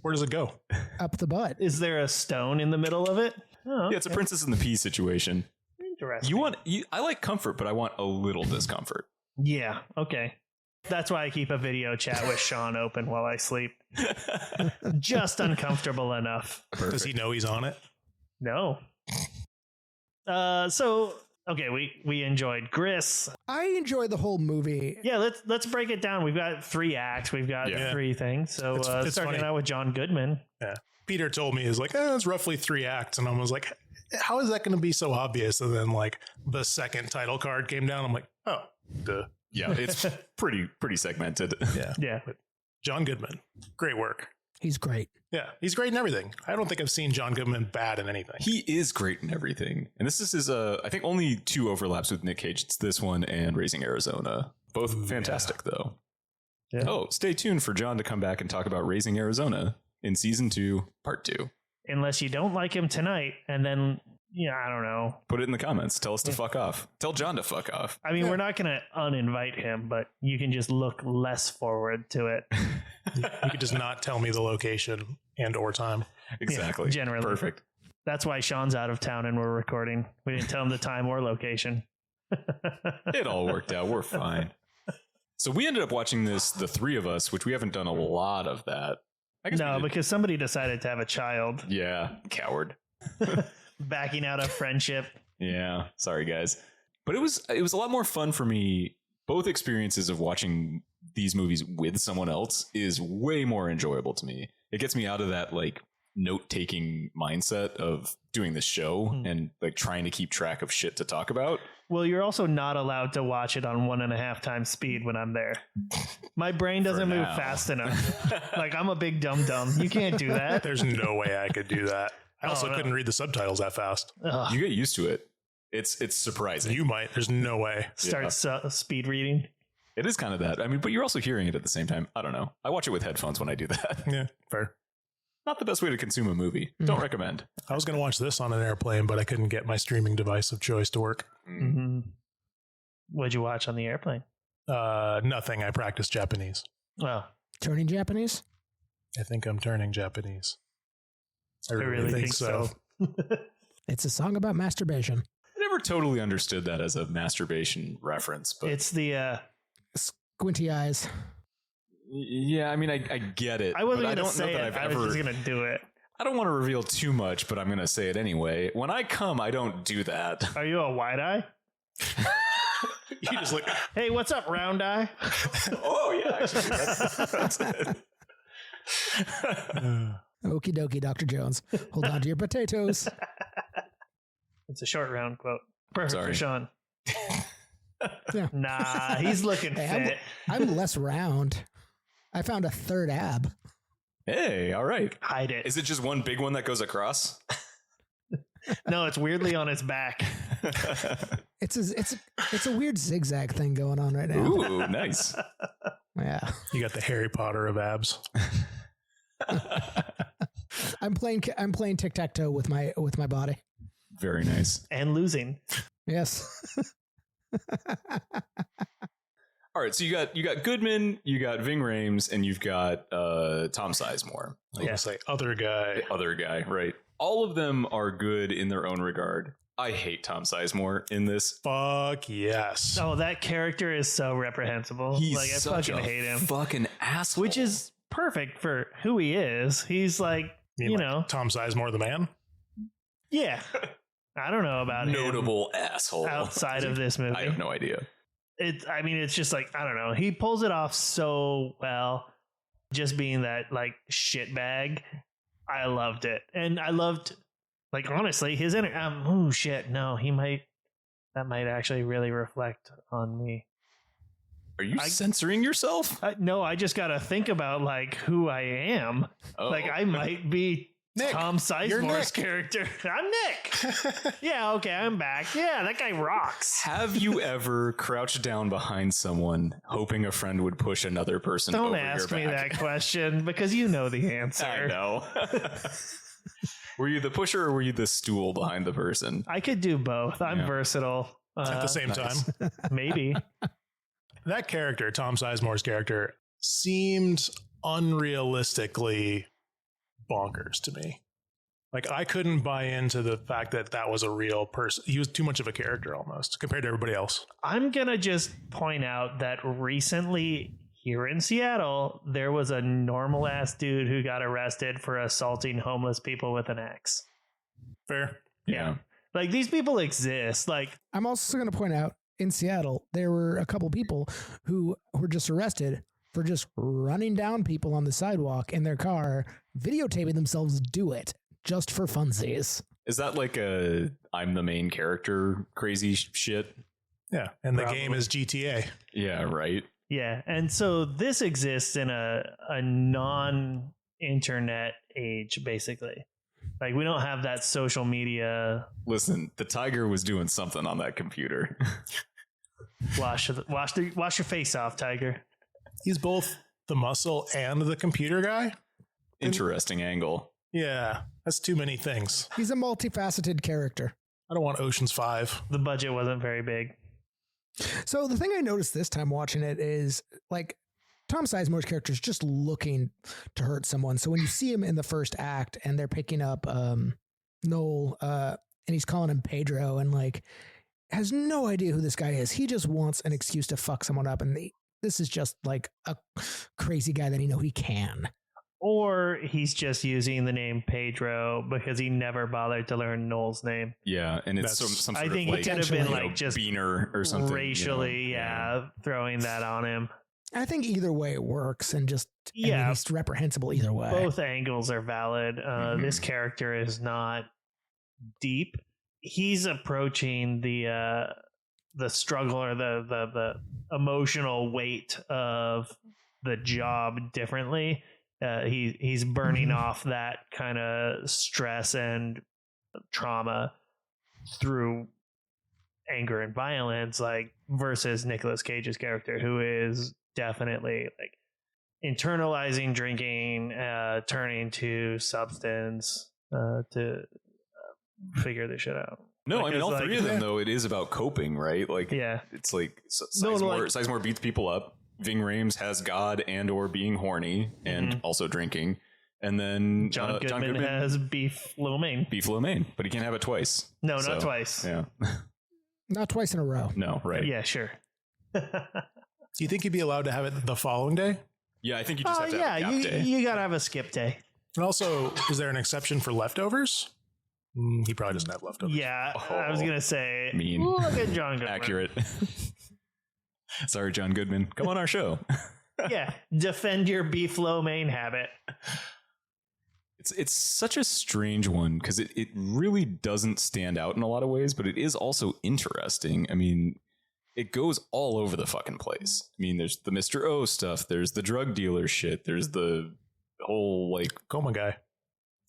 Speaker 3: Where does it go?
Speaker 5: Up the butt.
Speaker 4: Is there a stone in the middle of it? Oh,
Speaker 2: Yeah, it's a Princess and the Pea situation.
Speaker 4: interesting.
Speaker 2: I like comfort, but I want a little discomfort.
Speaker 4: Yeah, okay. That's why I keep a video chat with Sean open while I sleep. Just uncomfortable enough.
Speaker 3: Does he know he's on it?
Speaker 4: No. So Okay, we enjoyed Gris.
Speaker 5: I enjoyed the whole movie.
Speaker 4: Yeah, let's break it down. We've got 3 acts. We've got
Speaker 2: Yeah.
Speaker 4: 3 things. So
Speaker 3: It's
Speaker 4: starting
Speaker 3: funny.
Speaker 4: out with John Goodman.
Speaker 3: Yeah. Peter told me it's like, it's roughly 3 acts. And I was like, how is that going to be so obvious? And then like the second title card came down. I'm like, oh, duh.
Speaker 2: Yeah, it's pretty segmented.
Speaker 3: Yeah.
Speaker 4: Yeah.
Speaker 3: But John Goodman, great work.
Speaker 5: He's great.
Speaker 3: Yeah. He's great in everything. I don't think I've seen John Goodman bad in anything.
Speaker 2: He is great in everything. And this is his, I think only 2 overlaps with Nick Cage. It's this one and Raising Arizona. Both
Speaker 3: Ooh,
Speaker 2: fantastic, though.
Speaker 4: Yeah.
Speaker 2: Oh, stay tuned for John to come back and talk about Raising Arizona in season 2, part 2.
Speaker 4: Unless you don't like him tonight, and then, I don't know.
Speaker 2: Put it in the comments. Tell us to fuck off. Tell John to fuck off.
Speaker 4: I mean, we're not going to uninvite him, but you can just look less forward to it.
Speaker 3: You could just not tell me the location and or time.
Speaker 2: Exactly.
Speaker 4: generally.
Speaker 2: Perfect.
Speaker 4: That's why Sean's out of town and we're recording. We didn't tell him the time or location.
Speaker 2: It all worked out. We're fine. So we ended up watching this, the 3 of us, which we haven't done a lot of that. I guess we
Speaker 4: No,
Speaker 2: did.
Speaker 4: because somebody decided to have a child,
Speaker 2: Yeah, coward.
Speaker 4: backing out of friendship.
Speaker 2: Yeah, sorry guys. But it was a lot more fun for me. Both experiences of watching these movies with someone else is way more enjoyable to me. It gets me out of that like note-taking mindset of doing this show and like trying to keep track of shit to talk about.
Speaker 4: Well, you're also not allowed to watch it on 1.5 times speed when I'm there. My brain doesn't move
Speaker 2: now.
Speaker 4: fast enough. Like, I'm a big dum-dum. You can't do that.
Speaker 3: There's no way I could do that. I also
Speaker 4: no.
Speaker 3: couldn't read the subtitles that fast.
Speaker 4: Ugh.
Speaker 2: You get used to it. It's surprising.
Speaker 3: You might. There's no way.
Speaker 4: Start speed reading.
Speaker 2: It is kind of that. I mean, but you're also hearing it at the same time. I don't know. I watch it with headphones when I do that.
Speaker 3: Yeah, fair.
Speaker 2: Not the best way to consume a movie. Don't recommend.
Speaker 3: I was going to watch this on an airplane, but I couldn't get my streaming device of choice to work.
Speaker 4: Mm-hmm. What'd you watch on the airplane?
Speaker 3: Nothing. I practice Japanese.
Speaker 4: Well,
Speaker 5: Turning Japanese?
Speaker 3: I think I'm turning Japanese.
Speaker 4: I really think so.
Speaker 5: It's a song about masturbation.
Speaker 2: I never totally understood that as a masturbation reference, but
Speaker 4: It's the...
Speaker 5: Squinty eyes.
Speaker 2: yeah, I mean, I get it.
Speaker 4: I wasn't
Speaker 2: but
Speaker 4: going to
Speaker 2: don't
Speaker 4: say
Speaker 2: know
Speaker 4: it.
Speaker 2: that
Speaker 4: I was just going to do it.
Speaker 2: I don't want to reveal too much, but I'm going to say it anyway. When I come, I don't do that.
Speaker 4: Are you a wide eye?
Speaker 3: You just look.
Speaker 4: Hey, what's up, round eye?
Speaker 2: Oh yeah, actually, that's it.
Speaker 5: Okie dokie, Dr. Jones. Hold on to your potatoes.
Speaker 4: It's a short round quote. Perfect
Speaker 2: Sorry.
Speaker 4: for Sean.
Speaker 5: Yeah.
Speaker 4: Nah, he's looking
Speaker 5: Hey,
Speaker 4: fit.
Speaker 5: I'm less round. I found a third ab.
Speaker 2: Hey, all right.
Speaker 4: Hide it.
Speaker 2: Is it just one big one that goes across?
Speaker 4: No, it's weirdly on his back.
Speaker 5: It's a weird zigzag thing going on right now.
Speaker 2: Ooh, nice.
Speaker 5: Yeah.
Speaker 3: You got the Harry Potter of abs.
Speaker 5: I'm playing tic-tac-toe with my body.
Speaker 2: Very nice.
Speaker 4: And losing.
Speaker 5: Yes.
Speaker 2: All right, so you got Goodman, you got Ving Rhames, and you've got Tom Sizemore,
Speaker 3: I was gonna say other guy.
Speaker 2: the other guy, right? All of them are good in their own regard. I hate Tom Sizemore in this.
Speaker 3: Fuck yes.
Speaker 4: Oh, that character is so reprehensible.
Speaker 2: He's
Speaker 4: like I
Speaker 2: such
Speaker 4: fucking
Speaker 2: a
Speaker 4: hate him.
Speaker 2: fucking asshole.
Speaker 4: Which is perfect for who he is. He's like,
Speaker 3: mean,
Speaker 4: you
Speaker 3: like
Speaker 4: know,
Speaker 3: Tom Sizemore, the man.
Speaker 4: yeah. I don't know about
Speaker 2: notable asshole
Speaker 4: him outside of this movie.
Speaker 2: I have no idea.
Speaker 4: It's just like, I don't know. He pulls it off so well, just being that like shitbag. I loved it. And I loved, like, honestly, his oh shit, no, that might actually really reflect on me.
Speaker 2: Are you censoring yourself?
Speaker 4: No, I just got to think about like who I am.
Speaker 2: Oh.
Speaker 4: Like I might be
Speaker 3: Nick.
Speaker 4: Tom
Speaker 3: You're
Speaker 4: Sizemore's
Speaker 3: Nick.
Speaker 4: character. I'm Nick. Yeah, okay, I'm back. Yeah, that guy rocks.
Speaker 2: Have you ever crouched down behind someone hoping a friend would push another person
Speaker 4: Don't
Speaker 2: over
Speaker 4: ask
Speaker 2: your
Speaker 4: me
Speaker 2: back?
Speaker 4: that question because you know the answer.
Speaker 2: I know. Were you the pusher or were you the stool behind the person?
Speaker 4: I could do both. I'm
Speaker 2: Yeah.
Speaker 4: versatile.
Speaker 3: At the same
Speaker 2: nice.
Speaker 3: time.
Speaker 4: Maybe.
Speaker 3: That character, Tom Sizemore's character, seemed unrealistically bonkers to me. Like, I couldn't buy into the fact that that was a real person. He was too much of a character almost compared to everybody else.
Speaker 4: I'm going to just point out that recently here in Seattle, there was a normal ass dude who got arrested for assaulting homeless people with an axe.
Speaker 3: Fair.
Speaker 2: Yeah.
Speaker 4: Like, these people exist. Like,
Speaker 5: I'm also going to point out in Seattle, there were a couple people who were just arrested for just running down people on the sidewalk in their car, videotaping themselves do it just for funsies.
Speaker 2: Is that like a I'm the main character crazy shit?
Speaker 3: Yeah. And the
Speaker 4: Probably.
Speaker 3: game is GTA.
Speaker 2: Yeah, right.
Speaker 4: yeah. And so this exists in a non-internet age, basically. Like, we don't have that social media.
Speaker 2: Listen, the tiger was doing something on that computer.
Speaker 4: Wash your face off, Tiger.
Speaker 3: He's both the muscle and the computer guy.
Speaker 2: Interesting angle.
Speaker 3: Yeah. That's too many things.
Speaker 5: He's a multifaceted character.
Speaker 3: I don't want Ocean's 5.
Speaker 4: The budget wasn't very big.
Speaker 5: So the thing I noticed this time watching it is like Tom Sizemore's character is just looking to hurt someone. So when you see him in the first act and they're picking up Noel and he's calling him Pedro and like has no idea who this guy is. He just wants an excuse to fuck someone up. And this is just like a crazy guy that he can.
Speaker 4: Or he's just using the name Pedro because he never bothered to learn Noel's name.
Speaker 2: Yeah, and it's
Speaker 3: That's-
Speaker 2: some
Speaker 4: I
Speaker 2: sort
Speaker 4: think
Speaker 2: of
Speaker 4: it
Speaker 2: like,
Speaker 4: could have been
Speaker 2: you know,
Speaker 4: like just
Speaker 2: Beaner or something.
Speaker 4: racially, throwing that on him.
Speaker 5: I think either way it works and just it's reprehensible either way.
Speaker 4: Both angles are valid. This character is not deep. He's approaching the struggle or the emotional weight of the job differently. He's burning off that kind of stress and trauma through anger and violence, like versus Nicolas Cage's character, who is definitely like internalizing drinking, turning to substance to figure this shit out.
Speaker 2: No,
Speaker 4: Like,
Speaker 2: I mean, all
Speaker 4: it's
Speaker 2: three
Speaker 4: like-
Speaker 2: of them, though, it is about coping, right? Like,
Speaker 4: Yeah.
Speaker 2: it's like
Speaker 4: No,
Speaker 2: Sizemore beats people up. Ving Rhames has God and or being horny and also drinking. And then
Speaker 4: John Goodman has beef lo mein.
Speaker 2: beef lo mein, but he can't have it twice.
Speaker 4: No,
Speaker 2: So,
Speaker 4: not twice.
Speaker 2: Yeah.
Speaker 5: Not twice in a row.
Speaker 2: No, right.
Speaker 4: Yeah, sure.
Speaker 3: Do you think he'd be allowed to have it the following day?
Speaker 2: Yeah, I think you just have to
Speaker 4: yeah,
Speaker 2: have a gap day.
Speaker 4: you gotta have a skip day.
Speaker 3: And also, is there an exception for leftovers? He probably doesn't have leftovers.
Speaker 4: Yeah, I was gonna say.
Speaker 2: Mean.
Speaker 4: Look at John Goodman.
Speaker 2: Accurate. Sorry, John Goodman. Come on our show.
Speaker 4: Yeah, defend your beef lo mein habit.
Speaker 2: It's such a strange one because it really doesn't stand out in a lot of ways, but it is also interesting. I mean, it goes all over the fucking place. I mean, there's the Mr. O stuff, there's the drug dealer shit, there's the whole like
Speaker 3: Coma guy.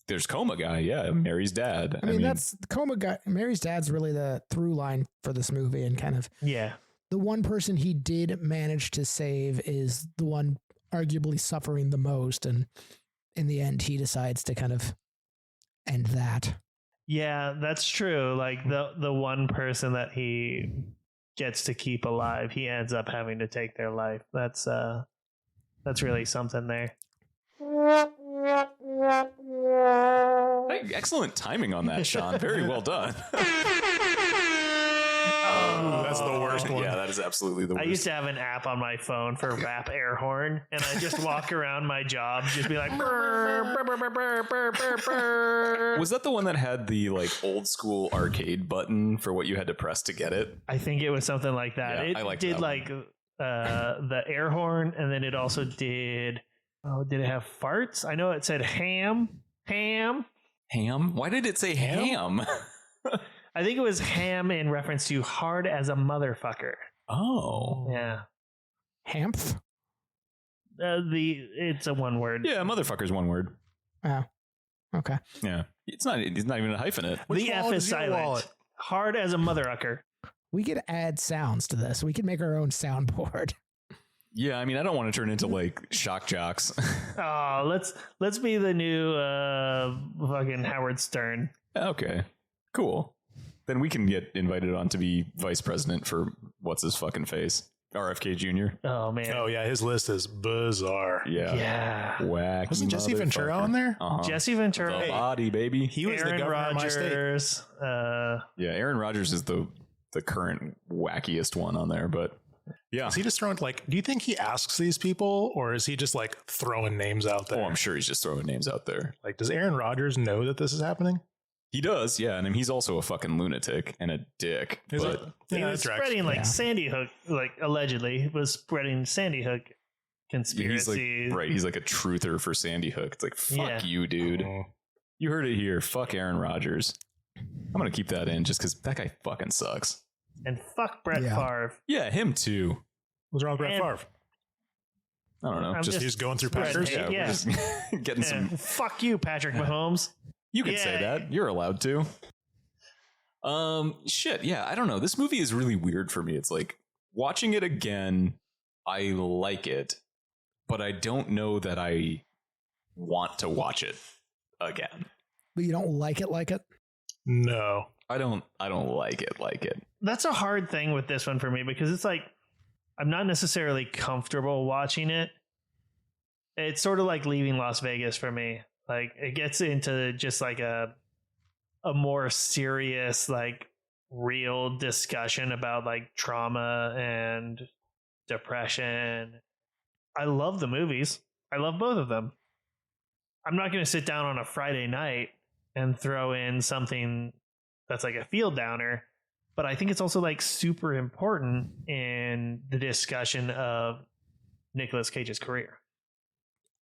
Speaker 2: there's Coma Guy, yeah, Mary's dad.
Speaker 5: I mean, that's Coma guy. Mary's dad's really the through line for this movie, and kind of
Speaker 4: Yeah,
Speaker 5: the one person he did manage to save is the one arguably suffering the most, and in the end, he decides to kind of end that.
Speaker 4: yeah, that's true. Like the one person that he gets to keep alive, he ends up having to take their life. That's really something there.
Speaker 2: Hey, excellent timing on that, Sean. Very well done.
Speaker 3: Oh, that's the worst one.
Speaker 2: Yeah, that is absolutely the
Speaker 4: I
Speaker 2: worst.
Speaker 4: used to have an app on my phone for rap air horn, and I just walk around my job, just be like, "Brr, brr, brr, brr, brr, brr, brr, brr."
Speaker 2: Was that the one that had the like old school arcade button for what you had to press to get it?
Speaker 4: I think it was something like that.
Speaker 2: Yeah,
Speaker 4: It
Speaker 2: I liked
Speaker 4: did
Speaker 2: that
Speaker 4: like the air horn, and then it also did. Oh, did it have farts? I know it said ham.
Speaker 2: Ham? Why did it say ham?
Speaker 4: I think it was ham in reference to hard as a motherfucker.
Speaker 2: Oh.
Speaker 4: Yeah.
Speaker 5: Hamph?
Speaker 4: It's a one word.
Speaker 2: Yeah, motherfucker's one word.
Speaker 5: Oh, okay.
Speaker 2: Yeah. It's not even a hyphenate.
Speaker 3: Which
Speaker 4: The F
Speaker 3: wallet
Speaker 4: is
Speaker 3: is your
Speaker 4: silent.
Speaker 3: wallet?
Speaker 4: Hard as a motherfucker.
Speaker 5: We could add sounds to this. We could make our own soundboard.
Speaker 2: Yeah, I mean, I don't want to turn into like shock jocks.
Speaker 4: Oh, let's be the new fucking Howard Stern.
Speaker 2: Okay, cool. Then we can get invited on to be vice president for what's his fucking face, RFK Jr.
Speaker 4: Oh man.
Speaker 3: Oh yeah, his list is bizarre.
Speaker 2: Yeah,
Speaker 4: Yeah.
Speaker 2: wacky.
Speaker 3: Wasn't Jesse Ventura
Speaker 2: motherfucker.
Speaker 3: on there?
Speaker 2: Uh-huh.
Speaker 4: Jesse Ventura.
Speaker 2: The body, baby.
Speaker 3: He was the
Speaker 4: Aaron
Speaker 3: governor of my state.
Speaker 4: Rodgers.
Speaker 2: Yeah, Aaron Rodgers is the current wackiest one on there, but yeah.
Speaker 3: Is he just throwing like? Do you think he asks these people, or is he just like throwing names out there?
Speaker 2: Oh, I'm sure he's just throwing names out there.
Speaker 3: Like, does Aaron Rodgers know that this is happening?
Speaker 2: He does, yeah. And I mean, he's also a fucking lunatic and a dick.
Speaker 3: Is
Speaker 2: but
Speaker 3: it?
Speaker 4: He
Speaker 3: Yeah,
Speaker 4: was
Speaker 3: that tracks.
Speaker 4: spreading like
Speaker 5: Yeah.
Speaker 4: Sandy Hook, like allegedly was spreading Sandy Hook
Speaker 2: he's
Speaker 4: conspiracy.
Speaker 2: like, right. He's like a truther for Sandy Hook. It's like, fuck
Speaker 4: Yeah.
Speaker 2: you, dude.
Speaker 3: Oh.
Speaker 2: You heard it here. Fuck Aaron Rodgers. I'm going to keep that in just because that guy fucking sucks.
Speaker 4: And fuck Brett
Speaker 5: Yeah.
Speaker 4: Favre.
Speaker 2: Yeah, him too.
Speaker 3: What's wrong with Brett
Speaker 4: And-
Speaker 3: Favre?
Speaker 2: I don't know.
Speaker 4: I'm
Speaker 2: Just,
Speaker 3: He's going through
Speaker 4: spreading
Speaker 3: Packers.
Speaker 4: hate.
Speaker 2: yeah, we're
Speaker 4: Yeah.
Speaker 2: just getting
Speaker 4: Yeah.
Speaker 2: some.
Speaker 4: Fuck you, Patrick Mahomes.
Speaker 2: You can say
Speaker 4: Yeah.
Speaker 2: that. You're allowed to. Shit. Yeah, I don't know. This movie is really weird for me. It's like watching it again. I like it, but I don't know that I want to watch it again.
Speaker 5: But you don't like it?
Speaker 3: No.
Speaker 2: I don't like it.
Speaker 4: That's a hard thing with this one for me because it's like I'm not necessarily comfortable watching it. It's sort of like leaving Las Vegas for me. Like it gets into just like a more serious, like real discussion about like trauma and depression. I love the movies. I love both of them. I'm not going to sit down on a Friday night and throw in something that's like a field downer, but I think it's also like super important in the discussion of Nicolas Cage's career.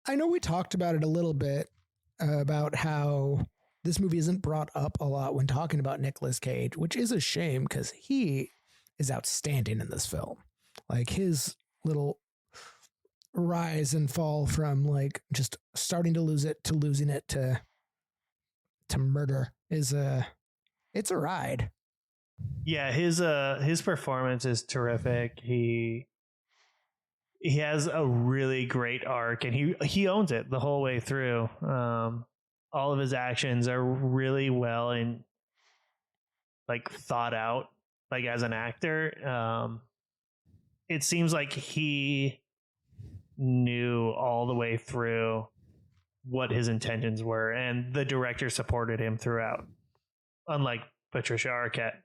Speaker 5: I know we talked about it a little bit about how this movie isn't brought up a lot when talking about Nicolas Cage, which is a shame because he is outstanding in this film. Like his little rise and fall from like just starting to lose it to losing it to murder is it's a ride.
Speaker 4: Yeah, his performance is terrific. He has a really great arc and he owns it the whole way through. All of his actions are really well and like thought out, like as an actor. It seems like he knew all the way through what his intentions were, and the director supported him throughout, unlike Patricia Arquette.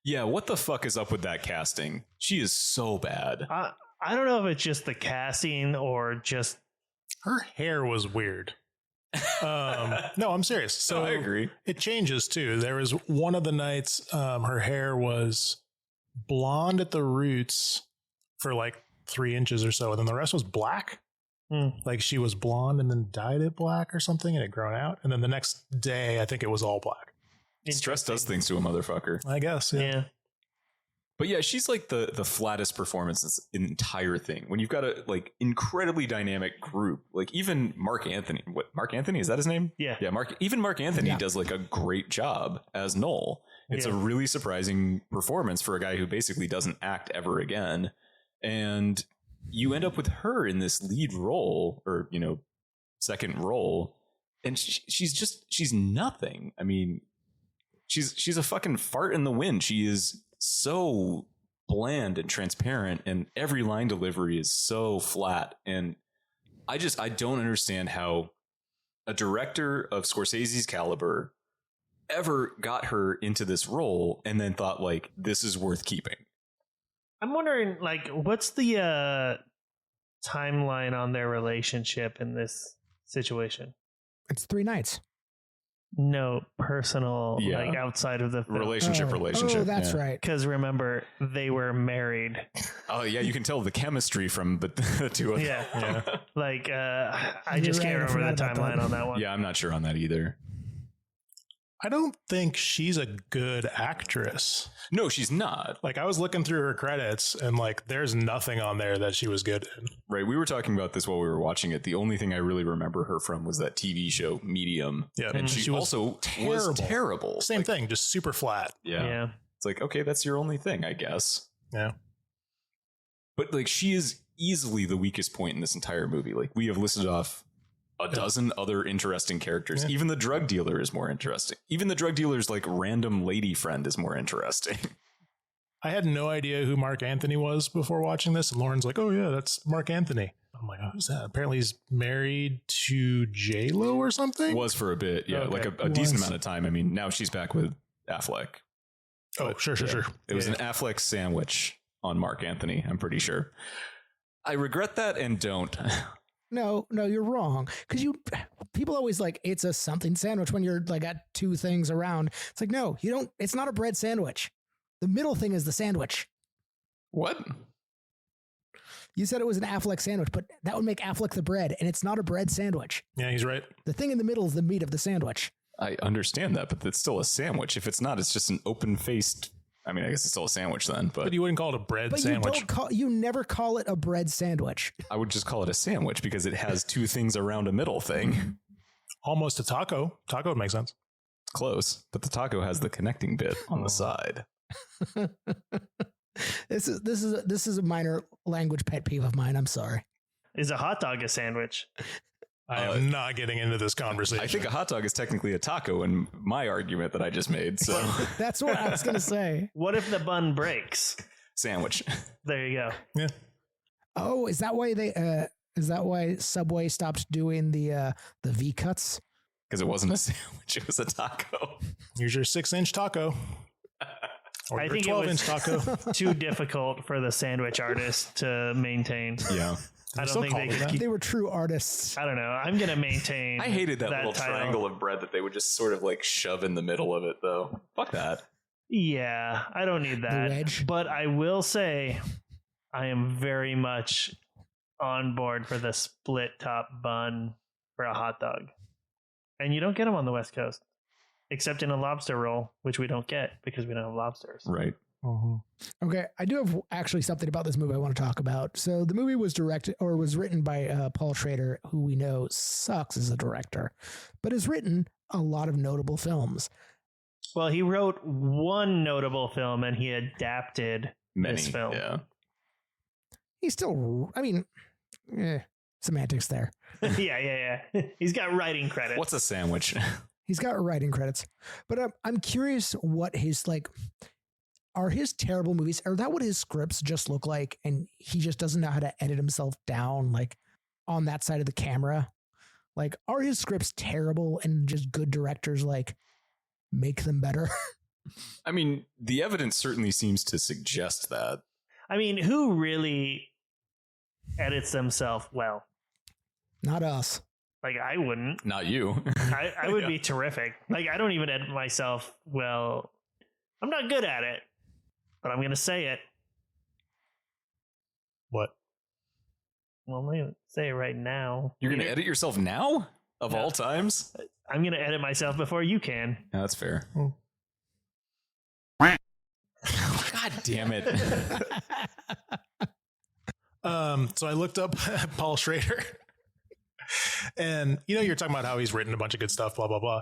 Speaker 2: Yeah, what the fuck is up with that casting? She is so bad.
Speaker 4: I don't know if it's just the casting or just
Speaker 3: Her hair was weird. No, I'm serious. So
Speaker 2: I agree.
Speaker 3: It changes too. There was one of the nights her hair was blonde at the roots for like 3 inches or so, and then the rest was black. Like she was blonde and then dyed it black or something, and it grown out. And then the next day, I think it was all black.
Speaker 2: Stress does things to a motherfucker.
Speaker 3: I guess.
Speaker 4: Yeah.
Speaker 2: But yeah, she's like the flattest performance in the entire thing. When you've got a like incredibly dynamic group, like even Mark Anthony. What, Mark Anthony, is that his name?
Speaker 4: Yeah.
Speaker 2: Yeah, Mark Anthony
Speaker 5: Yeah.
Speaker 2: does like a great job as Noel. It's a really surprising performance for a guy who basically doesn't act ever again. And you end up with her in this lead role, or second role, and she's nothing. I mean, she's a fucking fart in the wind. She is so bland and transparent, and every line delivery is so flat. And I don't understand how a director of Scorsese's caliber ever got her into this role and then thought like this is worth keeping.
Speaker 4: I'm wondering, like, what's the timeline on their relationship in this situation?
Speaker 5: It's 3 nights.
Speaker 4: No personal,
Speaker 2: Yeah.
Speaker 4: like outside of the film.
Speaker 2: Relationship.
Speaker 5: Oh, that's
Speaker 2: yeah.
Speaker 5: right.
Speaker 4: Because remember, they were married.
Speaker 2: Oh yeah, you can tell the chemistry from the two of them.
Speaker 4: Yeah. Like, I
Speaker 5: You're
Speaker 4: just
Speaker 5: right,
Speaker 4: can't
Speaker 5: I
Speaker 4: remember the
Speaker 5: forgot about
Speaker 4: timeline
Speaker 5: that.
Speaker 4: on that one.
Speaker 2: Yeah, I'm not sure on that either.
Speaker 3: I don't think she's a good actress.
Speaker 2: No, she's not.
Speaker 3: Like I was looking through her credits and like there's nothing on there that she was good in.
Speaker 2: Right. We were talking about this while we were watching it. The only thing I really remember her from was that TV show Medium.
Speaker 3: Yeah.
Speaker 2: And she
Speaker 3: was
Speaker 2: also was terrible.
Speaker 3: Same thing, just super flat.
Speaker 2: Yeah.
Speaker 4: Yeah.
Speaker 2: It's like, okay, that's your only thing, I guess.
Speaker 3: Yeah.
Speaker 2: But like she is easily the weakest point in this entire movie. Like we have listed off a dozen other interesting characters.
Speaker 3: Yeah.
Speaker 2: Even the drug dealer is more interesting. Even the drug dealer's like random lady friend is more interesting.
Speaker 3: I had no idea who Mark Anthony was before watching this. And Lauren's like, oh yeah, that's Mark Anthony. I'm like, oh, who's that? Apparently he's married to J-Lo or something.
Speaker 2: Was for a bit. Yeah.
Speaker 3: Okay.
Speaker 2: Like a decent
Speaker 5: Was.
Speaker 2: amount of time. I mean, now she's back with Affleck.
Speaker 3: Oh, sure.
Speaker 2: It was an Affleck sandwich on Mark Anthony, I'm pretty sure. I regret that and don't.
Speaker 5: No, you're wrong. Because people always like it's a something sandwich when you're like got two things around. It's like no, you don't. It's not a bread sandwich. The middle thing is the sandwich.
Speaker 2: What?
Speaker 5: You said it was an Affleck sandwich, but that would make Affleck the bread, and it's not a bread sandwich.
Speaker 3: Yeah, he's right.
Speaker 5: The thing in the middle is the meat of the sandwich.
Speaker 2: I understand that, but it's still a sandwich. If it's not, it's just an open-faced. I mean, I guess it's still a sandwich then, but
Speaker 3: But you wouldn't call it a bread
Speaker 5: But
Speaker 3: sandwich.
Speaker 5: you never call it a bread sandwich.
Speaker 2: I would just call it a sandwich because it has two things around a middle thing.
Speaker 3: Almost a taco. Taco would make sense.
Speaker 2: It's close, but the taco has the connecting bit on the side.
Speaker 5: This is a minor language pet peeve of mine. I'm sorry.
Speaker 4: Is a hot dog a sandwich?
Speaker 3: I am not getting into this conversation.
Speaker 2: I think a hot dog is technically a taco in my argument that I just made. So
Speaker 5: That's what I was gonna say.
Speaker 4: What if the bun breaks?
Speaker 2: sandwich.
Speaker 4: There you go.
Speaker 3: Yeah.
Speaker 5: Oh, is that why Subway stopped doing the V cuts?
Speaker 2: Because it wasn't a sandwich, it was a taco.
Speaker 3: Here's your 6-inch taco. Or
Speaker 4: I
Speaker 3: your
Speaker 4: think it
Speaker 3: 12-inch taco.
Speaker 4: Too difficult for the sandwich artist to maintain.
Speaker 2: Yeah.
Speaker 4: I
Speaker 3: still
Speaker 4: don't think
Speaker 3: call
Speaker 4: they
Speaker 3: it
Speaker 4: could
Speaker 3: that?
Speaker 4: keep.
Speaker 5: They were true artists.
Speaker 4: I don't know. I'm gonna maintain.
Speaker 2: I hated that little
Speaker 4: title.
Speaker 2: triangle of bread that they would just sort of like shove in the middle of it, though. Fuck that.
Speaker 4: Yeah, I don't need that.
Speaker 5: wedge.
Speaker 4: But I will say, I am very much on board for the split top bun for a hot dog, and you don't get them on the West Coast, except in a lobster roll, which we don't get because we don't have lobsters.
Speaker 2: Right.
Speaker 5: Okay, I do have actually something about this movie I want to talk about. So the movie was written by Paul Schrader, who we know sucks as a director, but has written a lot of notable films.
Speaker 4: Well, he wrote one notable film, and he adapted
Speaker 2: Many.
Speaker 4: this film.
Speaker 2: Yeah.
Speaker 5: He's still, I mean, semantics there.
Speaker 4: yeah. He's got writing credits.
Speaker 2: What's a sandwich?
Speaker 5: He's got writing credits, but I'm curious what his are his terrible movies. Are that what his scripts just look like? And he just doesn't know how to edit himself down, like on that side of the camera. Like, are his scripts terrible and just good directors like make them better?
Speaker 2: I mean, the evidence certainly seems to suggest that.
Speaker 4: I mean, who really edits themselves well?
Speaker 5: Not us.
Speaker 4: Like, I wouldn't.
Speaker 2: Not you.
Speaker 4: I would be terrific. Like, I don't even edit myself well. I'm not good at it, but I'm going to say it.
Speaker 3: What?
Speaker 4: Well, I'm going to say it right now.
Speaker 2: You're going to edit yourself now? Of all times?
Speaker 4: I'm going to edit myself before you can.
Speaker 2: No, that's fair. God damn it.
Speaker 3: So I looked up Paul Schrader, and you're talking about how he's written a bunch of good stuff, blah, blah, blah.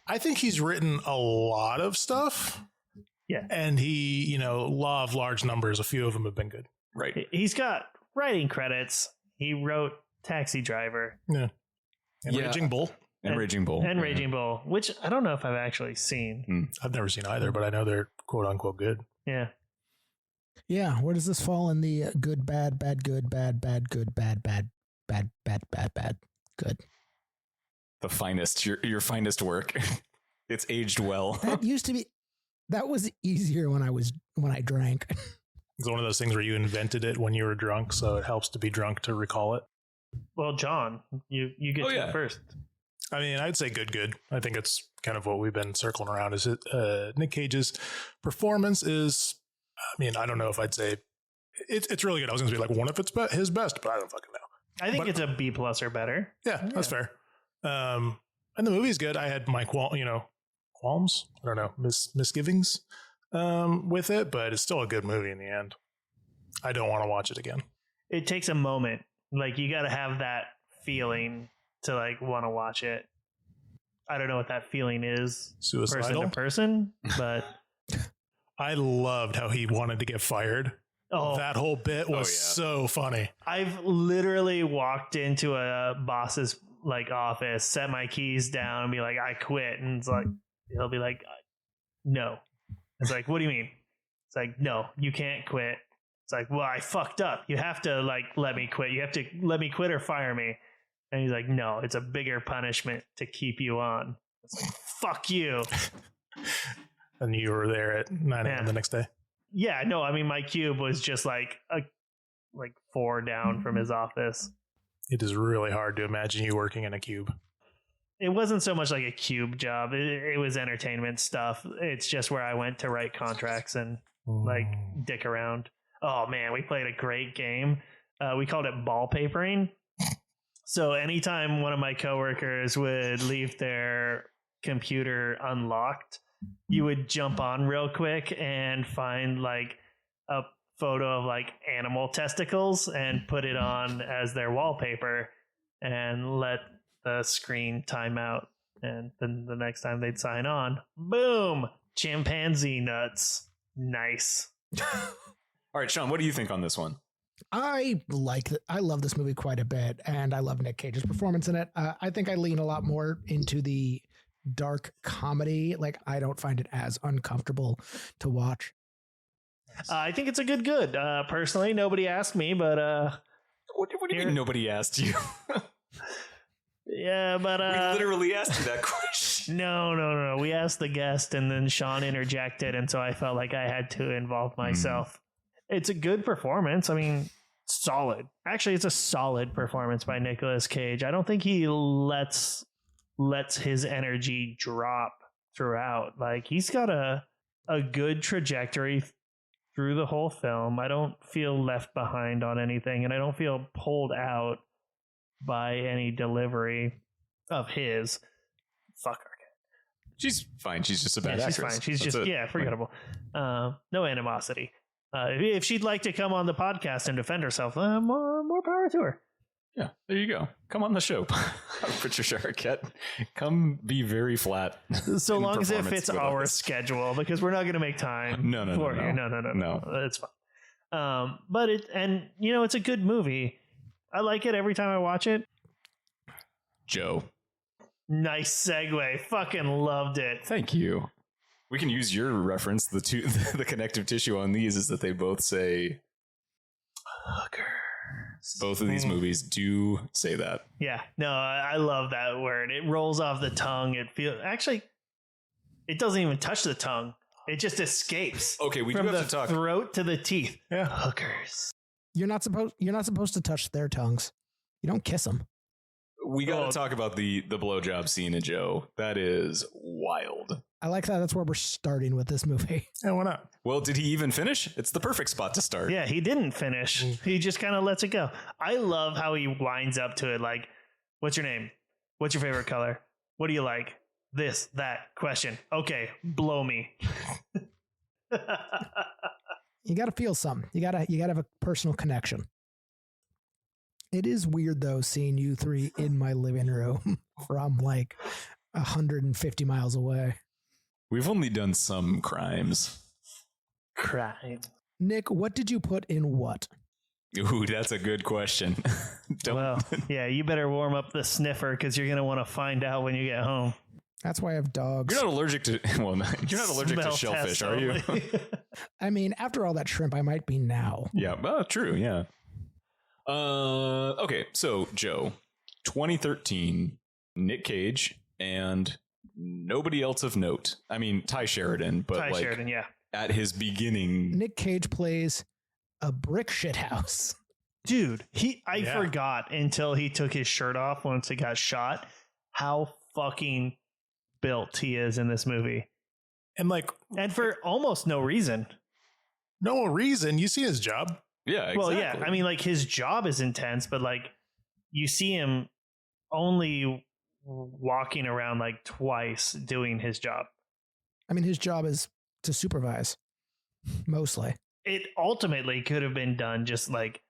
Speaker 3: I think he's written a lot of stuff.
Speaker 4: Yeah.
Speaker 3: And he, law of large numbers, a few of them have been good.
Speaker 2: Right.
Speaker 4: He's got writing credits. He wrote Taxi Driver.
Speaker 3: Yeah. And
Speaker 2: Yeah.
Speaker 3: Raging Bull.
Speaker 2: And Raging Bull.
Speaker 4: And
Speaker 2: Yeah.
Speaker 4: Raging Bull, which I don't know if I've actually seen.
Speaker 3: I've never seen either, but I know they're quote unquote good.
Speaker 4: Yeah.
Speaker 5: Yeah. Where does this fall in the good, bad, bad, good, bad, bad, good, bad, bad, bad, bad, bad, bad, good?
Speaker 2: The finest, your finest work. It's aged well.
Speaker 5: That was easier when I drank.
Speaker 3: It's one of those things where you invented it when you were drunk, so it helps to be drunk to recall it.
Speaker 4: Well, John, you get to it first.
Speaker 3: I mean, I'd say good. I think it's kind of what we've been circling around. Is it Nick Cage's performance is? I mean, I don't know if I'd say it's really good. I was going to be like one if it's his best, but I don't fucking know.
Speaker 4: I think it's a B+ or better.
Speaker 3: Yeah, that's fair. And the movie's good. I had my qualms. I don't know, misgivings with it, but it's still a good movie in the end. I don't want to watch it again.
Speaker 4: It takes a moment. Like, you got to have that feeling to like want to watch it. I don't know what that feeling is,
Speaker 3: Suicidal?
Speaker 4: person to person, but
Speaker 3: I loved how he wanted to get fired.
Speaker 4: oh,
Speaker 3: That whole bit was so funny.
Speaker 4: I've literally walked into a boss's like office, set my keys down, and be like, I quit, and it's like he'll be like, no. It's like, what do you mean? It's like, no, you can't quit. It's like, well, I fucked up. You have to like let me quit. You have to let me quit or fire me. And he's like, no, it's a bigger punishment to keep you on. It's like, fuck you.
Speaker 3: And you were there at 9 a.m. the next day.
Speaker 4: Yeah, no, I mean, my cube was just like 4 down from his office.
Speaker 3: It is really hard to imagine you working in a cube.
Speaker 4: It wasn't so much like a cube job. It was entertainment stuff. It's just where I went to write contracts and like dick around. Oh man, we played a great game. We called it ball papering. So anytime one of my coworkers would leave their computer unlocked, you would jump on real quick and find like a photo of like animal testicles and put it on as their wallpaper and let the screen time out. And then the next time they'd sign on, boom, chimpanzee nuts. Nice.
Speaker 2: All right, Sean, what do you think on this one?
Speaker 5: I love this movie quite a bit, and I love Nick Cage's performance in it. I think I lean a lot more into the dark comedy. Like, I don't find it as uncomfortable to watch.
Speaker 4: I think it's a good. Personally, nobody asked me, but
Speaker 2: What do you mean nobody asked you?
Speaker 4: yeah, but
Speaker 2: We literally asked you that question.
Speaker 4: No. We asked the guest, and then Sean interjected, and so I felt like I had to involve myself. It's a good performance. I mean, solid. Actually, it's a solid performance by Nicolas Cage. I don't think he lets his energy drop throughout. Like, he's got a good trajectory through the whole film. I don't feel left behind on anything, and I don't feel pulled out by any delivery of his. Fuck her.
Speaker 2: She's fine. She's just a bad
Speaker 4: She's
Speaker 2: actress.
Speaker 4: fine. She's
Speaker 2: That's
Speaker 4: just
Speaker 2: it.
Speaker 4: forgettable. No animosity. If she'd like to come on the podcast and defend herself, more power to her.
Speaker 2: Yeah, there you go. Come on the show. Patricia Arquette. Come be very flat.
Speaker 4: So
Speaker 2: in
Speaker 4: long as it
Speaker 2: performance
Speaker 4: fits
Speaker 2: with
Speaker 4: our
Speaker 2: us.
Speaker 4: schedule, because we're not going to make time
Speaker 2: No.
Speaker 4: for you. No. It's fine. But it's a good movie. I like it every time I watch it.
Speaker 2: Joe.
Speaker 4: Nice segue. Fucking loved it.
Speaker 2: Thank you. We can use your reference. The connective tissue on these is that they both say hooker. Both of these movies do say that.
Speaker 4: Yeah. No, I love that word. It rolls off the tongue. It doesn't even touch the tongue. It just escapes.
Speaker 2: Okay, we
Speaker 4: from
Speaker 2: do have
Speaker 4: the
Speaker 2: to talk.
Speaker 4: throat to the teeth.
Speaker 3: Yeah.
Speaker 4: Hookers.
Speaker 5: You're not supposed to touch their tongues. You don't kiss them.
Speaker 2: We got to talk about the blowjob scene in Joe. That is wild.
Speaker 5: I like that. That's where we're starting with this movie.
Speaker 3: Yeah, why not?
Speaker 2: Well, did he even finish? It's the perfect spot to start.
Speaker 4: Yeah, he didn't finish. He just kind of lets it go. I love how he winds up to it like, what's your name? What's your favorite color? What do you like? This, that, question. Okay, blow me.
Speaker 5: You got to feel something. You got to have a personal connection. It is weird though, seeing you three in my living room from like 150 miles away.
Speaker 2: We've only done some crimes.
Speaker 4: Crime.
Speaker 5: Nick, what did you put in what?
Speaker 2: Ooh, that's a good question.
Speaker 4: Well, yeah, you better warm up the sniffer because you're going to want to find out when you get home.
Speaker 5: That's why I have dogs.
Speaker 2: You're not allergic to you're not allergic to
Speaker 4: Smell
Speaker 2: shellfish,
Speaker 4: test
Speaker 2: are you?
Speaker 4: only.
Speaker 5: I mean, after all that shrimp, I might be now.
Speaker 2: Yeah, well, true, yeah. Okay, so Joe, 2013, Nick Cage and nobody else of note. I mean, Ty Sheridan, but
Speaker 4: Ty
Speaker 2: like
Speaker 4: Sheridan, yeah.
Speaker 2: at his beginning.
Speaker 5: Nick Cage plays a brick shit house.
Speaker 4: Dude, I forgot until he took his shirt off once he got shot how fucking built he is in this movie.
Speaker 3: And
Speaker 4: for almost no reason.
Speaker 3: no reason. You see his job.
Speaker 2: Yeah, exactly.
Speaker 4: Well, yeah, I mean, like, his job is intense, but like, you see him only walking around like twice doing his job.
Speaker 5: I mean, his job is to supervise, mostly.
Speaker 4: It ultimately could have been done just like,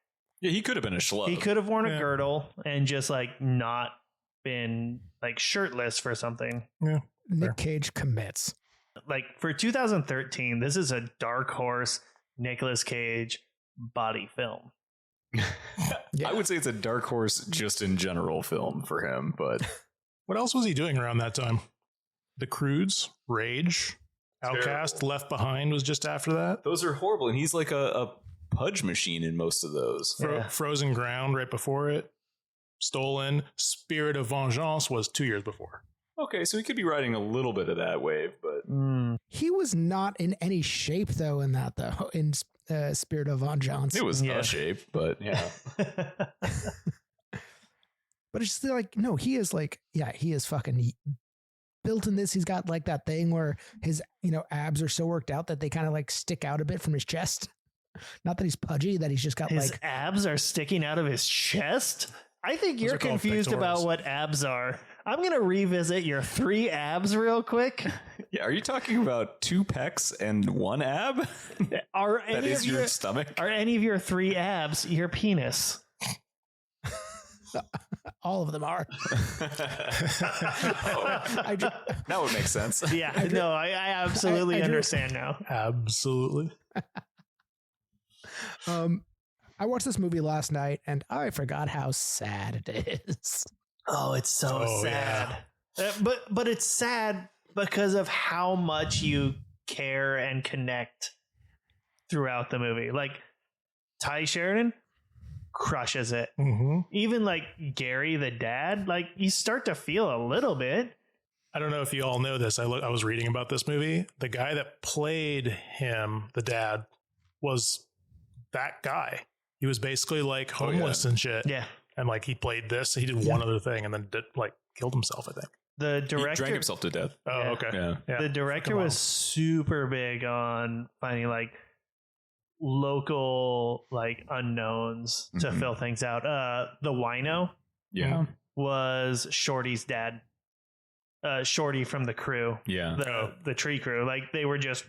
Speaker 2: yeah, he could have been a schlub.
Speaker 4: he could have worn a girdle and just like not been like shirtless for something.
Speaker 3: Yeah.
Speaker 5: Nick Cage commits.
Speaker 4: Like, for 2013, this is a dark horse Nicolas Cage body film.
Speaker 5: Yeah.
Speaker 2: I would say it's a dark horse just in general film for him, but
Speaker 3: What else was he doing around that time? The Croods, Rage, Outcast,
Speaker 2: Terrible.
Speaker 3: Left Behind was just after that.
Speaker 2: those are horrible. And he's like a pudge machine in most of those.
Speaker 4: Yeah.
Speaker 3: Frozen Ground right before it. Stolen. Spirit of Vengeance was 2 years before.
Speaker 2: Okay, so he could be riding a little bit of that wave, but
Speaker 5: He was not in any shape, though, in that, though, in Spirit of Vengeance.
Speaker 2: it was
Speaker 4: Yeah.
Speaker 2: a shape, but yeah.
Speaker 5: But it's just like, no, he is like, yeah, he is fucking built in this. He's got like that thing where his, abs are so worked out that they kind of like stick out a bit from his chest. Not that he's pudgy, that he's just got
Speaker 4: His
Speaker 5: like
Speaker 4: abs are sticking out of his chest. I think
Speaker 3: Those
Speaker 4: you're
Speaker 3: are called
Speaker 4: confused about
Speaker 3: pectorals.
Speaker 4: what abs are. I'm going to revisit your 3 abs real quick.
Speaker 2: Yeah, are you talking about 2 pecs and 1 ab?
Speaker 4: Are
Speaker 2: That
Speaker 4: any
Speaker 2: is
Speaker 4: of
Speaker 2: your
Speaker 4: your
Speaker 2: stomach?
Speaker 4: Are any of your 3 abs your penis?
Speaker 5: all of them are. I ju-
Speaker 2: That would make sense.
Speaker 4: Yeah, no, I absolutely
Speaker 5: I drew-
Speaker 4: understand now.
Speaker 3: Absolutely.
Speaker 5: I watched this movie last night and I forgot how sad it is.
Speaker 4: Oh, it's so
Speaker 3: Oh,
Speaker 4: sad. But it's sad because of how much you care and connect throughout the movie. Like Ty Sheridan crushes it.
Speaker 3: Mm-hmm.
Speaker 4: Even like Gary the dad, like you start to feel a little bit.
Speaker 3: I don't know if you all know this. I was reading about this movie. The guy that played him, the dad, was that guy. He was basically like
Speaker 2: Oh, yeah.
Speaker 3: homeless and shit.
Speaker 4: Yeah.
Speaker 3: And like he played this. He did one other thing and then killed himself, I think.
Speaker 4: The
Speaker 2: He
Speaker 4: director
Speaker 2: drank himself to death.
Speaker 3: Oh,
Speaker 4: Yeah.
Speaker 3: okay.
Speaker 2: Yeah.
Speaker 3: Yeah.
Speaker 4: the director
Speaker 3: Come on.
Speaker 4: was super big on finding like local like unknowns to
Speaker 2: Mhm.
Speaker 4: fill things out. The wino
Speaker 2: Yeah.
Speaker 4: was Shorty's dad. Shorty from the crew,
Speaker 2: Yeah.
Speaker 4: the tree crew. Like they were just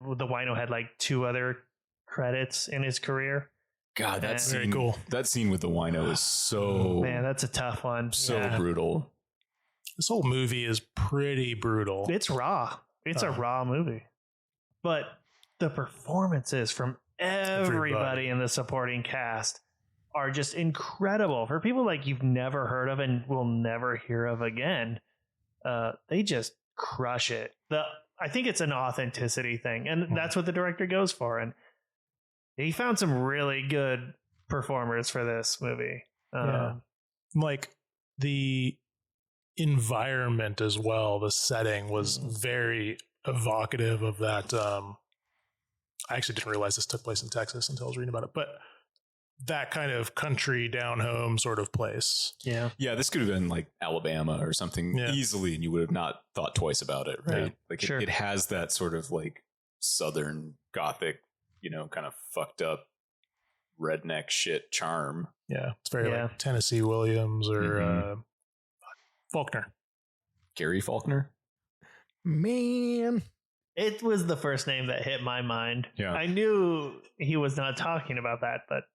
Speaker 4: the wino had like 2 other credits in his career.
Speaker 2: God, that
Speaker 4: Yeah.
Speaker 2: scene,
Speaker 3: Very cool.
Speaker 2: That scene with the wino is so
Speaker 4: Man, that's a tough one.
Speaker 2: so
Speaker 4: Yeah.
Speaker 2: brutal.
Speaker 3: This whole movie is pretty brutal.
Speaker 4: It's raw. It's a raw movie. But the performances from everybody in the supporting cast are just incredible. For people like you've never heard of and will never hear of again, they just crush it. I think it's an authenticity thing, and that's what the director goes for. And he found some really good performers for this movie.
Speaker 3: Yeah. Like the environment as well, the setting was very evocative of that. I actually didn't realize this took place in Texas until I was reading about it, but that kind of country down home sort of place.
Speaker 4: Yeah.
Speaker 2: Yeah, this could have been like Alabama or something
Speaker 3: Yeah.
Speaker 2: easily, and you would have not thought twice about it, right?
Speaker 3: Yeah.
Speaker 2: Like
Speaker 4: Sure.
Speaker 2: it has that sort of like Southern Gothic, kind of fucked up redneck shit charm.
Speaker 3: Yeah. It's very
Speaker 4: Yeah.
Speaker 3: like Tennessee Williams or
Speaker 2: Mhm.
Speaker 3: Faulkner.
Speaker 2: Gary Faulkner.
Speaker 5: Man,
Speaker 4: It was the first name that hit my mind.
Speaker 2: Yeah.
Speaker 4: I knew he was not talking about that, but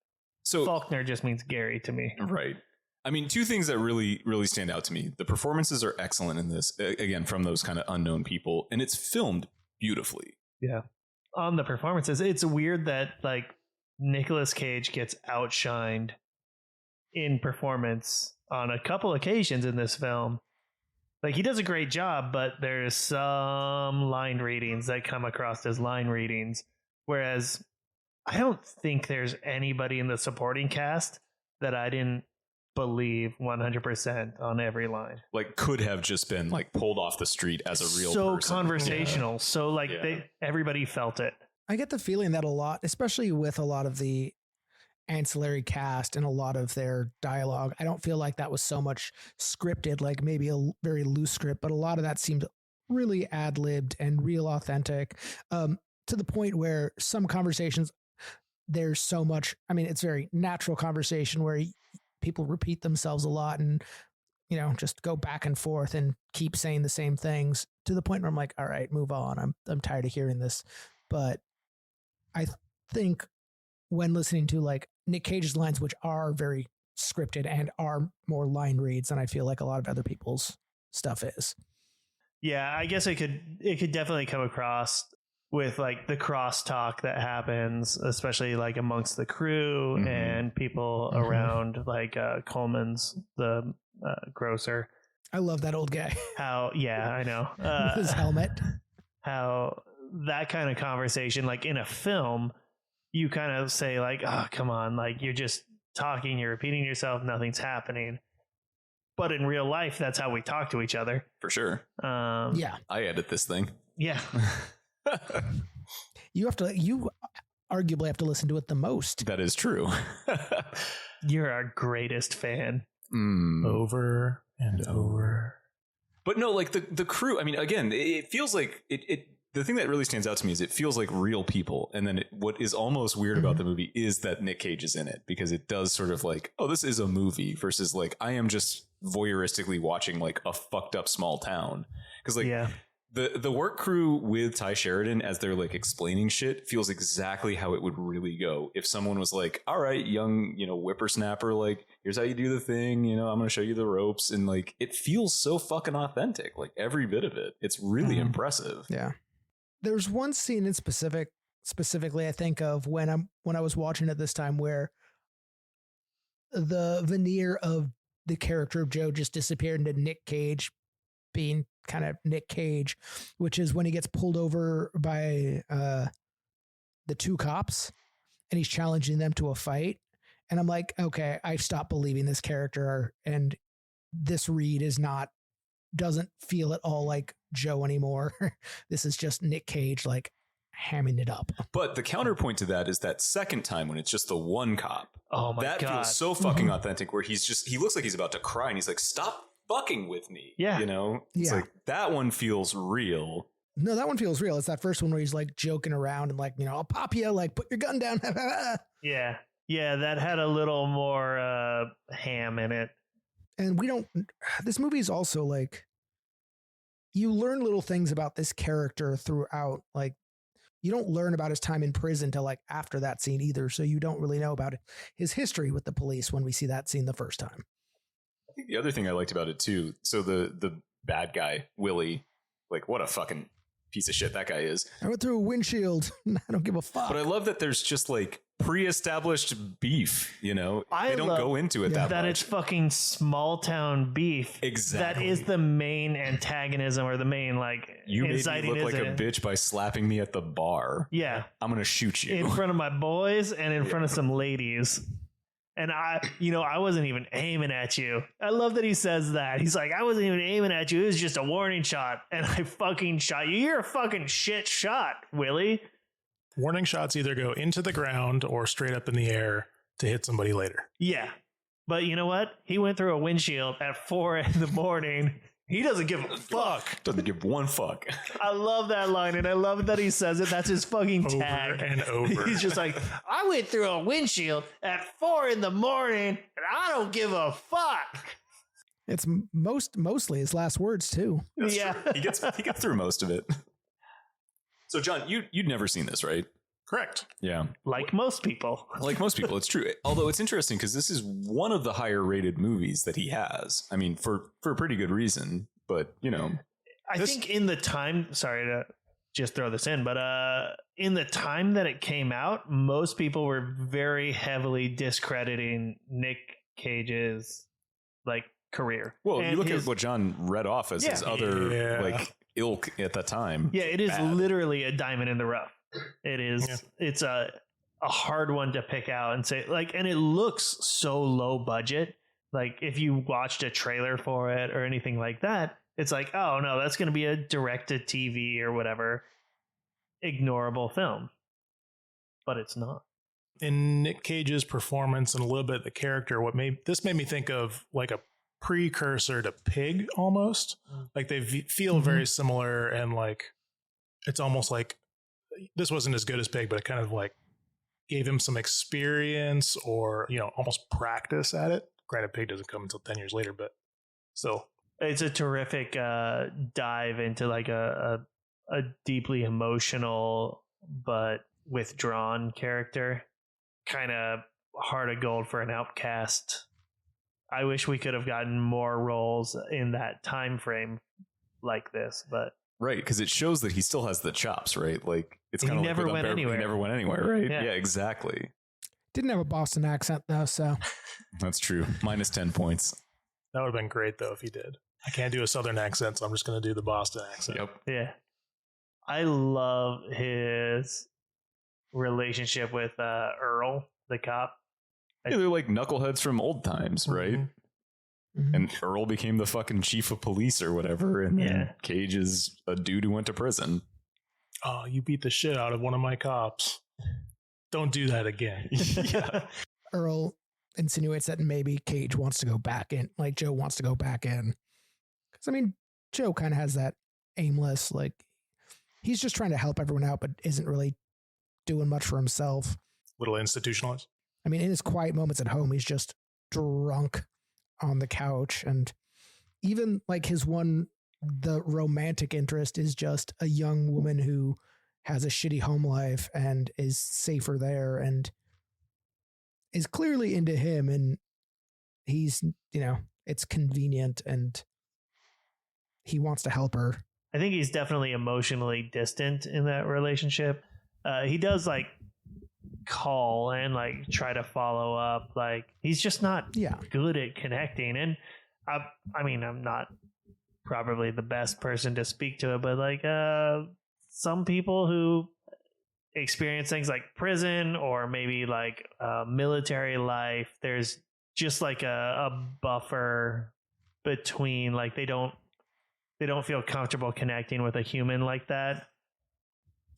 Speaker 2: So
Speaker 4: Faulkner just means Gary to me.
Speaker 2: right. I mean, 2 things that really, really stand out to me. The performances are excellent in this, again, from those kind of unknown people, and it's filmed beautifully.
Speaker 4: On the performances, it's weird that like Nicolas Cage gets outshined in performance on a couple occasions in this film. Like he does a great job, but there's some line readings that come across as line readings. Whereas I don't think there's anybody in the supporting cast that I didn't believe 100% on every line.
Speaker 2: Like, could have just been like pulled off the street as a real
Speaker 4: so
Speaker 2: person.
Speaker 4: conversational. So like
Speaker 2: Yeah.
Speaker 4: everybody felt it.
Speaker 5: I get the feeling that a lot, especially with a lot of the ancillary cast and a lot of their dialogue, I don't feel like that was so much scripted, like maybe a very loose script, but a lot of that seemed really ad-libbed and real authentic, to the point where some conversations, there's so much, I mean, it's very natural conversation where people repeat themselves a lot and, just go back and forth and keep saying the same things to the point where I'm like, all right, move on. I'm tired of hearing this. But I think when listening to like Nick Cage's lines, which are very scripted and are more line reads than I feel like a lot of other people's stuff is.
Speaker 4: Yeah, I guess it could definitely come across with like the crosstalk that happens, especially like amongst the crew
Speaker 2: Mhm.
Speaker 4: and people
Speaker 5: Mhm.
Speaker 4: around like Coleman's, the grocer.
Speaker 5: I love that old guy
Speaker 4: I know.
Speaker 5: with his helmet.
Speaker 4: How that kind of conversation, like in a film, you kind of say like, oh, come on, like you're just talking, you're repeating yourself, nothing's happening. But in real life, that's how we talk to each other.
Speaker 2: For sure.
Speaker 5: Yeah.
Speaker 2: I edit this thing.
Speaker 4: Yeah.
Speaker 5: You arguably have to listen to it the most.
Speaker 2: That is true.
Speaker 4: You're our greatest fan.
Speaker 3: over and over.
Speaker 2: But no, like the crew, I mean, again, it feels like the thing that really stands out to me is it feels like real people. And then what is almost weird about the movie is that Nick Cage is in it, because it does sort of like, oh, this is a movie versus like, I am just voyeuristically watching like a fucked up small town. Because like the work crew with Ty Sheridan as they're like explaining shit feels exactly how it would really go if someone was like, all right, young, whippersnapper, like, here's how you do the thing, I'm going to show you the ropes. And like, it feels so fucking authentic, like every bit of it. It's really impressive.
Speaker 5: Yeah. There's one scene in specifically I think of when I was watching it this time, where the veneer of the character of Joe just disappeared into Nick Cage being kind of Nick Cage, which is when he gets pulled over by the two cops and he's challenging them to a fight. And I'm like, okay, I stopped believing this character, and this Reed doesn't feel at all like Joe anymore. This is just Nick Cage, like, hamming it up.
Speaker 2: But the counterpoint to that is that second time when it's just the one cop.
Speaker 4: Oh my
Speaker 2: God. That feels so fucking authentic, where he looks like he's about to cry and he's like, stop fucking with me.
Speaker 4: Yeah.
Speaker 2: It's like that one feels real.
Speaker 5: No, that one feels real. It's that first one where he's like joking around and like, I'll pop you, like, put your gun down.
Speaker 4: Yeah. Yeah. That had a little more ham in it.
Speaker 5: And this movie is also like, you learn little things about this character throughout. Like, you don't learn about his time in prison till like after that scene either. So you don't really know about his history with the police when we see that scene the first time.
Speaker 2: I think the other thing I liked about it too, so the bad guy, Willie, like, what a fucking piece of shit that guy is.
Speaker 5: I went through a windshield. I don't give a fuck.
Speaker 2: But I love that there's just like pre-established beef, they don't go into it that
Speaker 4: much.
Speaker 2: it's
Speaker 4: fucking small town beef.
Speaker 2: Exactly.
Speaker 4: That is the main antagonism, or the main, like,
Speaker 2: you made
Speaker 4: inciting
Speaker 2: me look like
Speaker 4: incident.
Speaker 2: a bitch by slapping me at the bar.
Speaker 4: Yeah.
Speaker 2: I'm going to shoot you.
Speaker 4: In front of my boys and in front of some ladies. And I wasn't even aiming at you. I love that he says that. He's like, I wasn't even aiming at you. It was just a warning shot. And I fucking shot you. You're a fucking shit shot, Willie.
Speaker 3: Warning shots either go into the ground or straight up in the air to hit somebody later.
Speaker 4: Yeah. But you know what? He went through a windshield at 4 a.m. He doesn't give a fuck.
Speaker 2: Doesn't give one fuck.
Speaker 4: I love that line, and I love that he says it. That's his fucking tag.
Speaker 3: Over and over.
Speaker 4: He's just like, I went through a windshield at 4 a.m. and I don't give a fuck.
Speaker 5: It's mostly his last words too.
Speaker 2: That's true. He gets through most of it. So John, you'd never seen this, right?
Speaker 3: Correct.
Speaker 2: Yeah.
Speaker 4: Like most people.
Speaker 2: Like most people, it's true. Although it's interesting because this is one of the higher rated movies that he has. I mean, for a pretty good reason, but
Speaker 4: I think in the time, sorry to just throw this in, but in the time that it came out, most people were very heavily discrediting Nick Cage's like career.
Speaker 2: Well, you look at what John read off as his other like ilk at that time.
Speaker 4: Yeah, it is literally a diamond in the rough. It is. Yeah. It's a hard one to pick out and say, like, and it looks so low budget. Like, if you watched a trailer for it or anything like that, it's like, oh no, that's going to be a direct-to-TV or whatever ignorable film. But it's not.
Speaker 3: In Nick Cage's performance and a little bit of the character, this made me think of like a precursor to Pig almost. Like they feel very similar, and like it's almost like this wasn't as good as Pig, but it kind of like gave him some experience or, almost practice at it. Granted, Pig doesn't come until 10 years later, but still.
Speaker 4: It's a terrific dive into like a deeply emotional but withdrawn character. Kind of heart of gold for an outcast. I wish we could have gotten more roles in that time frame like this, but
Speaker 2: right, because it shows that he still has the chops, right? Like it's kind of like
Speaker 4: never went anywhere.
Speaker 2: He never went anywhere, right? Yeah, exactly.
Speaker 5: Didn't have a Boston accent though, so
Speaker 2: that's true. Minus 10 points.
Speaker 3: That would have been great though if he did. I can't do a Southern accent, so I'm just going to do the Boston accent.
Speaker 2: Yep.
Speaker 4: Yeah. I love his relationship with Earl, the cop.
Speaker 2: Yeah, they're like knuckleheads from old times, right? Mm-hmm. And Earl became the fucking chief of police or whatever, and then Cage is a dude who went to prison.
Speaker 3: Oh, you beat the shit out of one of my cops. Don't do that again.
Speaker 2: Yeah.
Speaker 5: Earl insinuates that maybe Cage wants to go back in, like Joe wants to go back in. Because, I mean, Joe kind of has that aimless, like, he's just trying to help everyone out, but isn't really doing much for himself.
Speaker 3: Little institutionalized.
Speaker 5: I mean, in his quiet moments at home, he's just drunk on the couch. And even like the romantic interest is just a young woman who has a shitty home life and is safer there and is clearly into him. And he's, it's convenient and he wants to help her.
Speaker 4: I think he's definitely emotionally distant in that relationship. He does like call and like try to follow up. Like he's just not good at connecting. And I mean, I'm not probably the best person to speak to it, but like some people who experience things like prison or maybe like military life, there's just like a buffer between, like they don't feel comfortable connecting with a human like that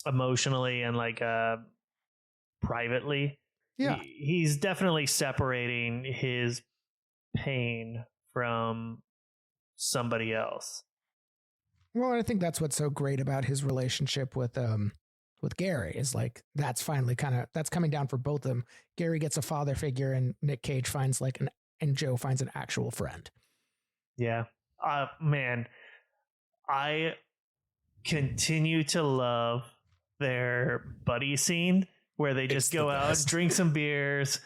Speaker 4: emotionally and like privately.
Speaker 5: Yeah.
Speaker 4: He's definitely separating his pain from somebody else.
Speaker 5: Well, I think that's what's so great about his relationship with Gary is like that's finally that's coming down for both of them. Gary gets a father figure and Nick Cage finds and Joe finds an actual friend.
Speaker 4: Yeah. Man, I continue to love their buddy scene where they just go out, drink some beers,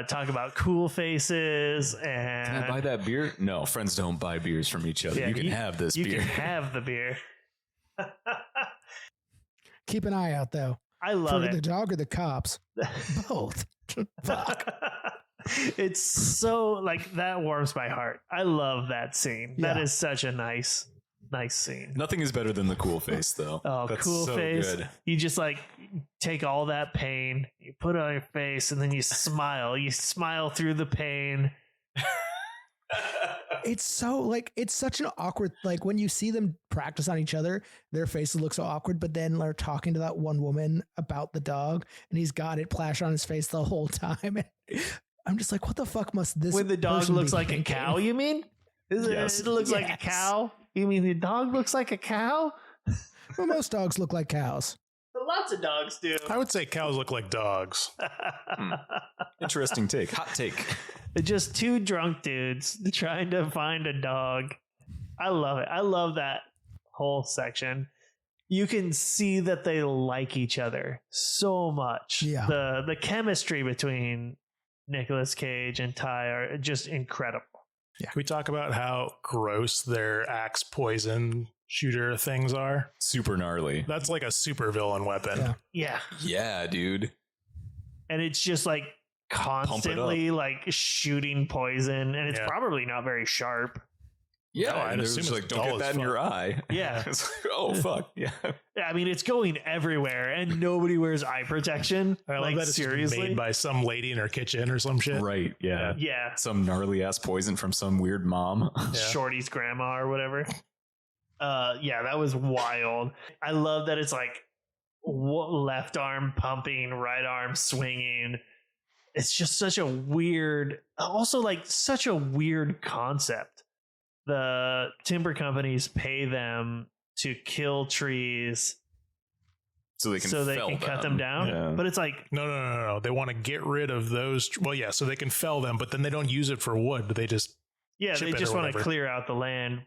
Speaker 4: talk about cool faces. And
Speaker 2: can I buy that beer? No, friends don't buy beers from each other.
Speaker 4: Yeah,
Speaker 2: you can have this beer.
Speaker 4: You can have the beer.
Speaker 5: Keep an eye out, though.
Speaker 4: I love
Speaker 5: for the dog or the cops. Both. Fuck.
Speaker 4: It's so like that warms my heart. I love that scene.
Speaker 5: Yeah.
Speaker 4: That is such a nice scene.
Speaker 2: Nothing is better than the cool face, though.
Speaker 4: Oh,
Speaker 2: that's
Speaker 4: cool
Speaker 2: so
Speaker 4: face.
Speaker 2: Good.
Speaker 4: You just like take all that pain, you put it on your face, and then you smile. You smile through the pain.
Speaker 5: It's so like it's such an awkward, like when you see them practice on each other, their faces look so awkward, but then they're talking to that one woman about the dog and he's got it plastered on his face the whole time. I'm just like, what the fuck must this
Speaker 4: when the dog
Speaker 5: person
Speaker 4: looks
Speaker 5: be
Speaker 4: like
Speaker 5: thinking?
Speaker 4: a cow, you mean?
Speaker 2: Yes.
Speaker 4: It looks like a cow? You mean the dog looks like a cow?
Speaker 5: Well, most dogs look like cows.
Speaker 4: Lots of dogs do.
Speaker 3: I would say cows look like dogs.
Speaker 2: Interesting take. Hot take.
Speaker 4: Just two drunk dudes trying to find a dog. I love it. I love that whole section. You can see that they like each other so much.
Speaker 5: Yeah.
Speaker 4: The chemistry between Nicolas Cage and Ty are just incredible.
Speaker 3: Yeah. Can we talk about how gross their axe poison shooter things are?
Speaker 2: Super gnarly.
Speaker 3: That's like a super villain weapon.
Speaker 5: Yeah.
Speaker 4: Yeah.
Speaker 2: Yeah, dude.
Speaker 4: And it's just like constantly like shooting poison, and it's probably not very sharp.
Speaker 2: Yeah,
Speaker 3: No, I'd
Speaker 2: and
Speaker 3: assume
Speaker 2: it's
Speaker 3: it's
Speaker 2: like, don't
Speaker 3: dull
Speaker 2: get
Speaker 3: as
Speaker 2: that in
Speaker 3: fuck.
Speaker 2: your eye.
Speaker 4: Yeah.
Speaker 2: It's like, oh, fuck. Yeah.
Speaker 4: I mean, it's going everywhere, and nobody wears eye protection.
Speaker 3: I love
Speaker 4: like,
Speaker 3: that it's
Speaker 4: seriously.
Speaker 3: made by some lady in her kitchen or some shit.
Speaker 2: Right. Yeah.
Speaker 4: Yeah.
Speaker 2: Some gnarly ass poison from some weird mom.
Speaker 4: Shorty's grandma or whatever. Yeah, that was wild. I love that it's like left arm pumping, right arm swinging. It's just such a weird, also like such a weird concept. The timber companies pay them to kill trees
Speaker 2: So they can fell
Speaker 4: cut them down.
Speaker 2: Yeah.
Speaker 4: But it's like,
Speaker 3: No. They want to get rid of those. Well, yeah, so they can fell them, but then they don't use it for wood. They just
Speaker 4: yeah,
Speaker 3: chip
Speaker 4: they
Speaker 3: it
Speaker 4: just
Speaker 3: or
Speaker 4: want to
Speaker 3: whatever.
Speaker 4: clear out the land.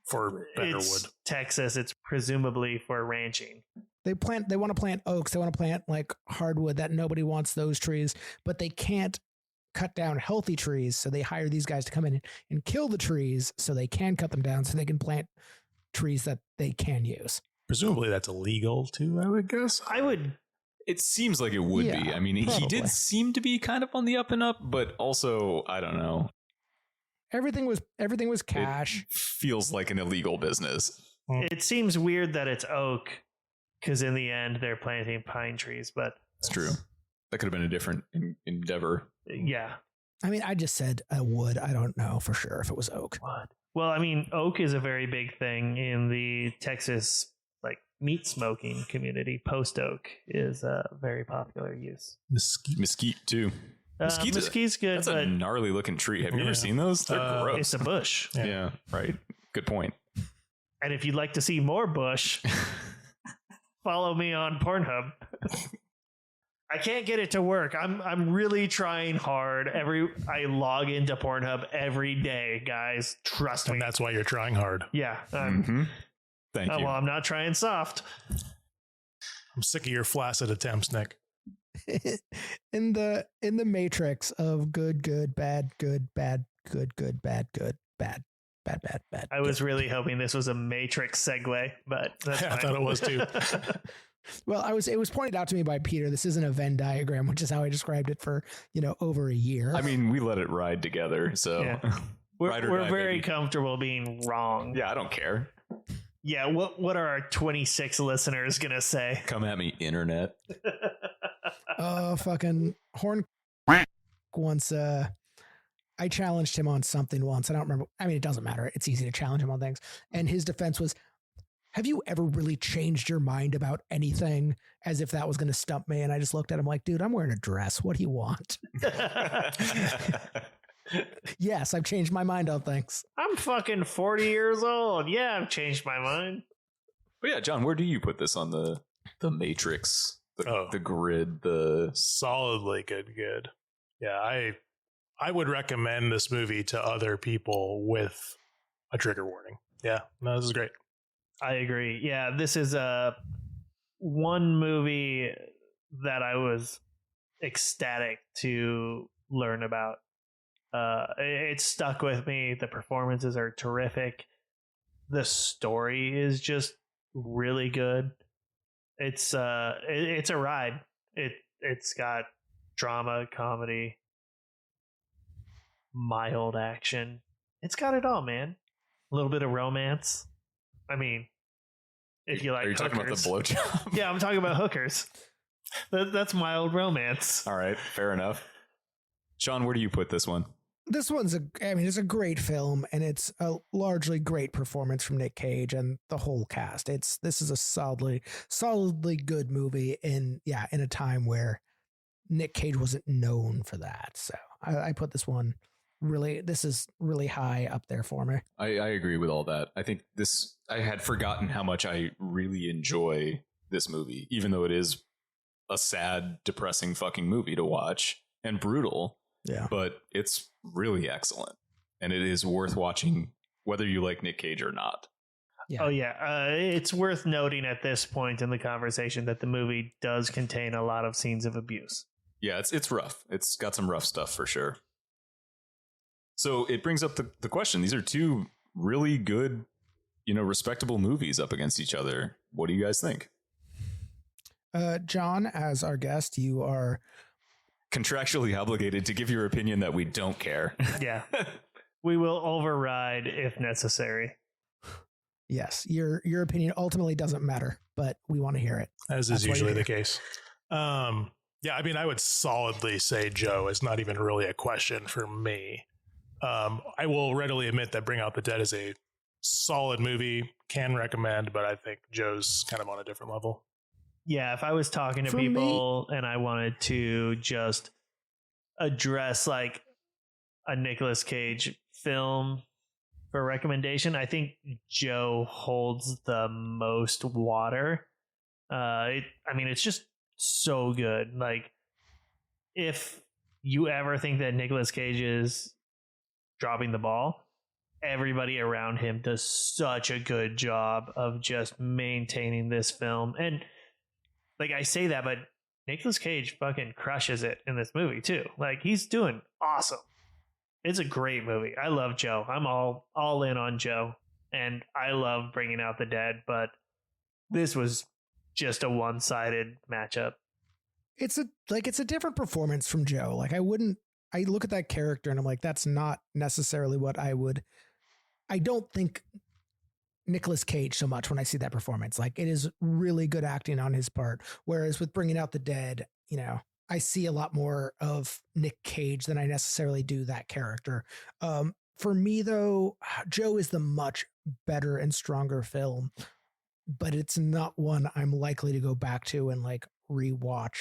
Speaker 3: for better
Speaker 4: It's
Speaker 3: wood.
Speaker 4: Texas. It's presumably for ranching.
Speaker 5: They want to plant oaks. They want to plant like hardwood that nobody wants those trees, but they can't cut down healthy trees. So they hire these guys to come in and kill the trees so they can cut them down so they can plant trees that they can use.
Speaker 3: Presumably that's illegal too, I would guess.
Speaker 4: I would.
Speaker 2: It seems like it would be.
Speaker 5: Yeah,
Speaker 2: I mean, he
Speaker 5: probably.
Speaker 2: did seem to be kind of on the up and up, but also, I don't know.
Speaker 5: Everything was cash.
Speaker 2: It feels like an illegal business.
Speaker 4: It seems weird that it's oak because in the end they're planting pine trees, but
Speaker 2: It's true. That could have been a different endeavor.
Speaker 4: yeah.
Speaker 5: I mean, I just said wood. I don't know for sure if it was oak.
Speaker 4: What? Well, I mean, oak is a very big thing in the Texas like meat smoking community. Post oak is a very popular use.
Speaker 3: Mesquite.
Speaker 2: Mesquite too.
Speaker 4: Mesquite's good,
Speaker 2: That's a
Speaker 4: but
Speaker 2: gnarly looking tree. Have you
Speaker 3: Yeah.
Speaker 2: ever seen those? They're gross.
Speaker 4: it's a bush.
Speaker 2: Yeah, right. Good point.
Speaker 4: And if you'd like to see more bush, follow me on Pornhub. I can't get it to work. I'm really trying hard. I log into Pornhub every day, guys. Trust me.
Speaker 3: And that's why you're trying hard.
Speaker 4: Yeah.
Speaker 2: Mhm. Thank you.
Speaker 4: Well, I'm not trying soft.
Speaker 3: I'm sick of your flaccid attempts, Nick.
Speaker 5: in the Matrix of good, bad, good, bad, good, bad, good, bad, bad, bad, bad.
Speaker 4: I was really hoping this was a Matrix segue, but that's
Speaker 3: I
Speaker 4: fine.
Speaker 3: thought it was too.
Speaker 5: Well, it was pointed out to me by Peter. This isn't a Venn diagram, which is how I described it for, over a year.
Speaker 2: I mean, we let it ride together, so
Speaker 4: Yeah.
Speaker 2: Ride or
Speaker 4: We're
Speaker 2: die,
Speaker 4: very
Speaker 2: baby.
Speaker 4: comfortable being wrong.
Speaker 2: Yeah, I don't care.
Speaker 4: Yeah, what are our 26 listeners gonna say?
Speaker 2: Come at me, internet.
Speaker 5: Fucking Horn once, I challenged him on something once. I don't remember. I mean, it doesn't matter. It's easy to challenge him on things. And his defense was, have you ever really changed your mind about anything? As if that was going to stump me. And I just looked at him like, dude, I'm wearing a dress. What do you want? Yes, I've changed my mind on things.
Speaker 4: I'm fucking 40 years old. Yeah, I've changed my mind.
Speaker 2: But yeah, John, where do you put this on the matrix, the grid, the
Speaker 3: Solidly good. Yeah, I would recommend this movie to other people with a trigger warning. Yeah, no, this is great.
Speaker 4: I agree. Yeah, this is one movie that I was ecstatic to learn about. It stuck with me. The performances are terrific. The story is just really good. It's a ride. It's got drama, comedy, mild action. It's got it all, man. A little bit of romance. I mean, if you like
Speaker 2: are you talking about the blowjob?
Speaker 4: Yeah, I'm talking about hookers. That's mild romance.
Speaker 2: All right, fair enough. Sean, where do you put this one?
Speaker 5: This one's it's a great film, and it's a largely great performance from Nick Cage and the whole cast. This is a solidly good movie in a time where Nick Cage wasn't known for that. So I put this one this is really high up there for me.
Speaker 2: I agree with all that. I think I had forgotten how much I really enjoy this movie, even though it is a sad, depressing fucking movie to watch and brutal.
Speaker 5: Yeah.
Speaker 2: But it's really excellent, and it is worth watching whether you like Nick Cage or not.
Speaker 5: Yeah.
Speaker 4: Oh yeah, it's worth noting at this point in the conversation that the movie does contain a lot of scenes of abuse.
Speaker 2: Yeah, it's rough. It's got some rough stuff for sure. So it brings up the question. These are two really good, respectable movies up against each other. What do you guys think?
Speaker 5: John, as our guest, you are
Speaker 2: Contractually obligated to give your opinion that we don't care.
Speaker 4: Yeah, we will override if necessary.
Speaker 5: Yes, your opinion ultimately doesn't matter, but we want to hear it.
Speaker 3: As
Speaker 5: That's
Speaker 3: is
Speaker 5: why
Speaker 3: usually
Speaker 5: you're
Speaker 3: the case. Yeah, I mean, I would solidly say Joe is not even really a question for me. I will readily admit that Bring Out the Dead is a solid movie, can recommend, but I think Joe's kind of on a different level.
Speaker 4: Yeah, if I was talking to
Speaker 5: For
Speaker 4: people and I wanted to just address like a Nicolas Cage film for recommendation, I think Joe holds the most water. It's just so good. Like, if you ever think that Nicolas Cage is dropping the ball, everybody around him does such a good job of just maintaining this film. And like, I say that, but Nicolas Cage fucking crushes it in this movie too. Like, he's doing awesome. It's a great movie. I love Joe. I'm all in on Joe, and I love Bringing Out the Dead, but this was just a one-sided matchup.
Speaker 5: It's a different performance from Joe. Like, I look at that character and I'm like, that's not necessarily what I don't think Nicolas Cage so much when I see that performance. Like, it is really good acting on his part. Whereas with Bringing Out the Dead, I see a lot more of Nick Cage than I necessarily do that character. For me though, Joe is the much better and stronger film, but it's not one I'm likely to go back to and like rewatch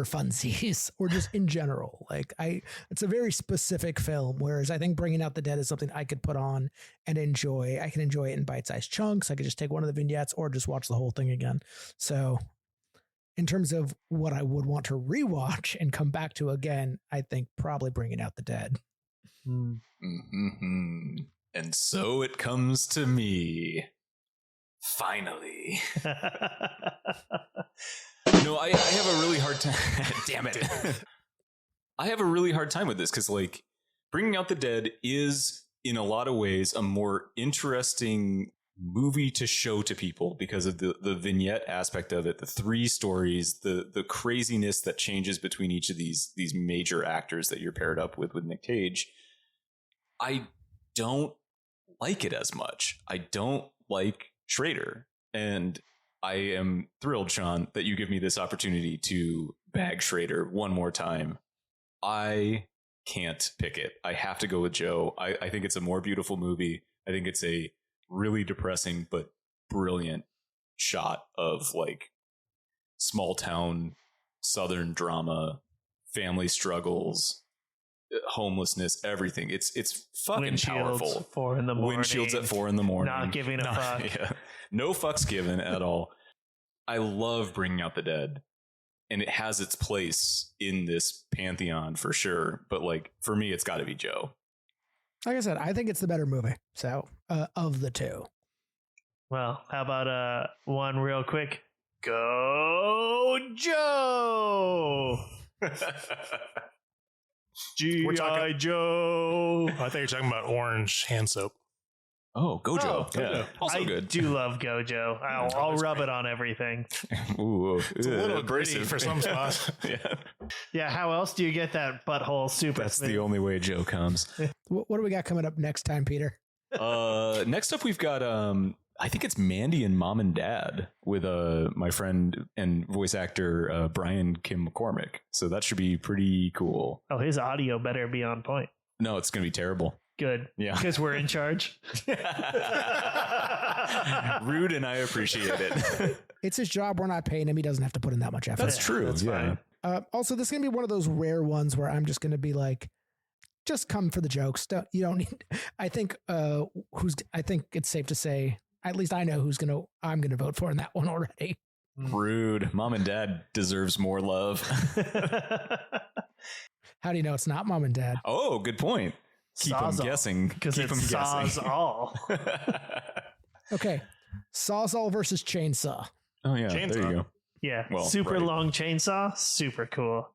Speaker 5: for funsies or just in general. Like it's a very specific film. Whereas I think Bringing Out the Dead is something I could put on and enjoy. I can enjoy it in bite-sized chunks. I could just take one of the vignettes or just watch the whole thing again. So in terms of what I would want to rewatch and come back to again, I think probably Bringing Out the Dead.
Speaker 2: Mm-hmm. And so it comes to me. Finally. No, I have a really hard time. Damn it. I have a really hard time with this because, like, Bringing Out the Dead is, in a lot of ways, a more interesting movie to show to people because of the vignette aspect of it, the three stories, the craziness that changes between each of these major actors that you're paired up with Nick Cage. I don't like it as much. I don't like Schrader. And I am thrilled, Sean, that you give me this opportunity to bag Schrader one more time. I can't pick it. I have to go with Joe. I think it's a more beautiful movie. I think it's a really depressing but brilliant shot of like small town Southern drama, family struggles, homelessness, everything. It's fucking
Speaker 4: Windshields,
Speaker 2: powerful.
Speaker 4: 4 a.m.
Speaker 2: Windshields at 4 a.m.
Speaker 4: Not giving a fuck.
Speaker 2: Yeah, no fucks given at all. I love Bringing Out the Dead, and it has its place in this pantheon for sure. But like for me, it's got to be Joe.
Speaker 5: Like I said, I think it's the better movie. So of the two.
Speaker 4: Well, how about one real quick? Go Joe! G.I. Joe.
Speaker 3: I thought you were talking about orange hand soap.
Speaker 2: Oh, Gojo.
Speaker 3: Oh,
Speaker 2: Yeah.
Speaker 3: Gojo.
Speaker 2: Also
Speaker 4: I
Speaker 2: good.
Speaker 4: do love Gojo. I'll rub it on everything.
Speaker 2: Ooh,
Speaker 3: It's a little
Speaker 2: abrasive
Speaker 3: gritty for some spots.
Speaker 2: Yeah.
Speaker 4: Yeah, how else do you get that butthole super
Speaker 2: That's
Speaker 4: smooth?
Speaker 2: the only way Joe comes.
Speaker 5: What do we got coming up next time, Peter?
Speaker 2: Next up, we've got I think it's Mandy and Mom and Dad with my friend and voice actor Brian Kim McCormick. So that should be pretty cool.
Speaker 4: Oh, his audio better be on point.
Speaker 2: No, it's gonna be terrible.
Speaker 4: Good.
Speaker 2: Yeah.
Speaker 4: Because we're in charge.
Speaker 2: Rude, and I appreciate it.
Speaker 5: It's his job. We're not paying him. He doesn't have to put in that much effort.
Speaker 2: That's true.
Speaker 4: That's
Speaker 2: yeah.
Speaker 4: fine.
Speaker 5: Also, this is going to be one of those rare ones where I'm just going to be like, just come for the jokes. You don't need, I think it's safe to say, at least I know I'm going to vote for in that one already.
Speaker 2: Rude. Mom and Dad deserves more love.
Speaker 5: How do you know it's not Mom and Dad?
Speaker 2: Oh, good point. Keep them
Speaker 4: Sawzall.
Speaker 2: guessing.
Speaker 4: Because
Speaker 2: Keep
Speaker 4: it
Speaker 2: them
Speaker 4: saws
Speaker 2: guessing.
Speaker 4: all.
Speaker 5: Okay. Sawzall versus Chainsaw.
Speaker 2: Oh yeah,
Speaker 3: Chainsaw.
Speaker 2: there you go.
Speaker 4: Yeah.
Speaker 2: Well,
Speaker 4: super
Speaker 2: right.
Speaker 4: long chainsaw. Super cool.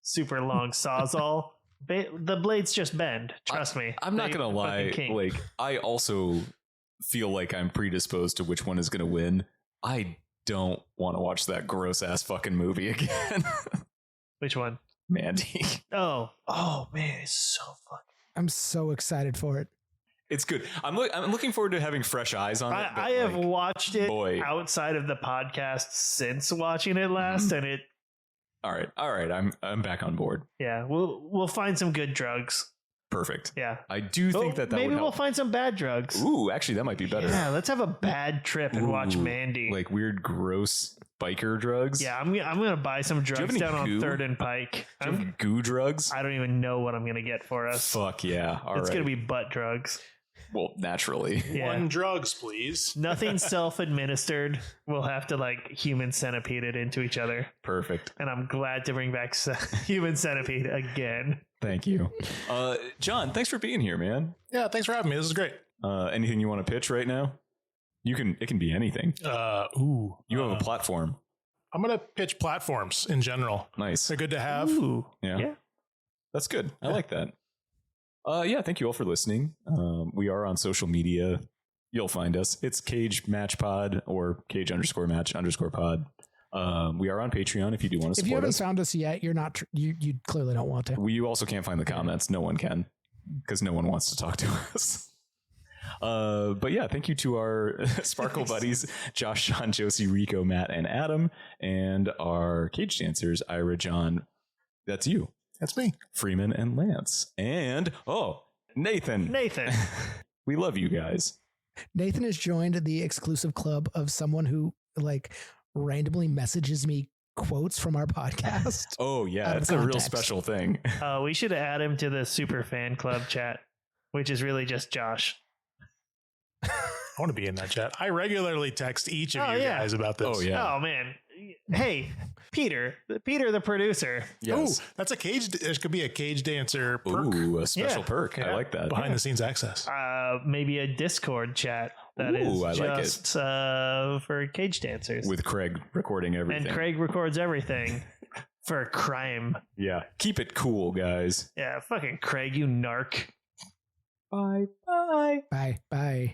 Speaker 4: Super long sawzall. The blades just bend. Trust me.
Speaker 2: I'm not
Speaker 4: They
Speaker 2: gonna lie.
Speaker 4: fucking kink.
Speaker 2: Like, I also feel like I'm predisposed to which one is gonna win. I don't want to watch that gross ass fucking movie again.
Speaker 4: Which one?
Speaker 2: Mandy.
Speaker 4: Oh man, it's so fucking.
Speaker 5: I'm so excited for it.
Speaker 2: It's good. I'm looking forward to having fresh eyes on it. but,
Speaker 4: I have
Speaker 2: like,
Speaker 4: watched it
Speaker 2: boy.
Speaker 4: outside of the podcast since watching it last, and it.
Speaker 2: All right. I'm back on board.
Speaker 4: Yeah, we'll find some good drugs.
Speaker 2: Perfect.
Speaker 4: Yeah,
Speaker 2: I do think that
Speaker 4: maybe
Speaker 2: would
Speaker 4: we'll
Speaker 2: help.
Speaker 4: find some bad drugs.
Speaker 2: Ooh, actually, that might be better.
Speaker 4: Yeah, let's have a bad trip and watch
Speaker 2: Ooh,
Speaker 4: Mandy.
Speaker 2: Like weird, gross biker drugs.
Speaker 4: Yeah, I'm gonna buy some
Speaker 2: you have
Speaker 4: drugs
Speaker 2: any
Speaker 4: down
Speaker 2: goo?
Speaker 4: on 3rd and Pike.
Speaker 2: Do you have goo drugs?
Speaker 4: I don't even know what I'm gonna get for us.
Speaker 2: Fuck yeah. All right.
Speaker 4: It's gonna be butt drugs.
Speaker 2: Well, naturally.
Speaker 4: Yeah.
Speaker 3: One drugs, please.
Speaker 4: Nothing self-administered. We'll have to like human centipede it into each other.
Speaker 2: Perfect.
Speaker 4: And I'm glad to bring back human centipede again.
Speaker 2: Thank you. John, thanks for being here, man.
Speaker 3: Yeah, thanks for having me. This is great.
Speaker 2: Anything you want to pitch right now? It can be anything. You have a platform.
Speaker 3: I'm going to pitch platforms in general.
Speaker 2: Nice.
Speaker 3: They're good to have.
Speaker 4: Ooh.
Speaker 2: Yeah. That's good. I like that. Yeah, thank you all for listening. We are on social media. You'll find us. It's Cage Match Pod or Cage_Match_pod. We are on Patreon if you do want to
Speaker 5: If you
Speaker 2: support
Speaker 5: haven't
Speaker 2: us.
Speaker 5: found us yet, you're not. You clearly don't want to.
Speaker 2: You also can't find the comments. No one can because no one wants to talk to us. But yeah, thank you to our Sparkle buddies, Josh, Sean, Josie, Rico, Matt, and Adam, and our cage dancers, Ira, John. That's you.
Speaker 3: That's me.
Speaker 2: Freeman and Lance. And, Nathan. We love you guys.
Speaker 5: Nathan has joined the exclusive club of someone who like randomly messages me quotes from our podcast.
Speaker 2: Oh
Speaker 5: Out
Speaker 2: yeah,
Speaker 5: of
Speaker 2: it's a real
Speaker 5: context.
Speaker 2: special thing.
Speaker 4: We should add him to the super fan club chat, which is really just Josh.
Speaker 3: I want to be in that chat. I regularly text each of
Speaker 4: Oh,
Speaker 3: you
Speaker 4: yeah.
Speaker 3: guys about this.
Speaker 2: Oh yeah.
Speaker 4: Oh man, hey Peter, the producer.
Speaker 2: Yes.
Speaker 3: Ooh, that's a cage. It could be a cage dancer perk.
Speaker 2: Ooh, a special
Speaker 4: Yeah.
Speaker 2: perk. I
Speaker 3: Yeah.
Speaker 2: like that.
Speaker 3: Behind the scenes access.
Speaker 4: Maybe a Discord chat that is
Speaker 2: Ooh, I like it.
Speaker 4: just for cage dancers.
Speaker 2: With Craig recording everything.
Speaker 4: And Craig records everything for crime.
Speaker 2: Yeah. Keep it cool, guys.
Speaker 4: Yeah, fucking Craig, you narc.
Speaker 2: Bye bye.
Speaker 5: Bye. Bye.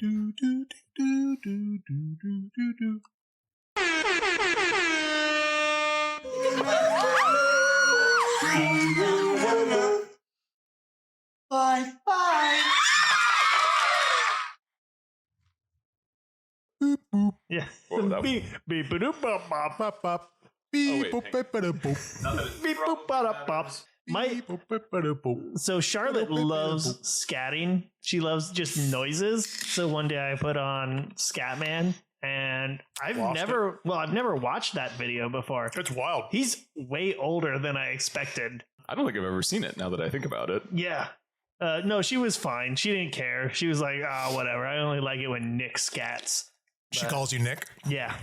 Speaker 4: Yeah.
Speaker 2: Whoa, that-
Speaker 4: Beep, beep, ba-doop, bop, bop,
Speaker 3: Bop, bop.
Speaker 2: wait,
Speaker 3: Beep, boop,
Speaker 2: hang
Speaker 3: bip, bada, boop.
Speaker 4: beep, boop, ba-da, bop. My
Speaker 3: Beep, boop, bip, bada, boop.
Speaker 4: So Charlotte loves scatting. She loves just noises. So one day I put on Scatman, and I've
Speaker 3: Lost
Speaker 4: never watched that video before.
Speaker 3: It's wild.
Speaker 4: He's way older than I expected.
Speaker 2: I don't think I've ever seen it now that I think about it.
Speaker 4: Yeah. No, she was fine. She didn't care. She was like, oh, whatever. I only like it when Nick scats.
Speaker 3: She calls you Nick,
Speaker 4: Yeah.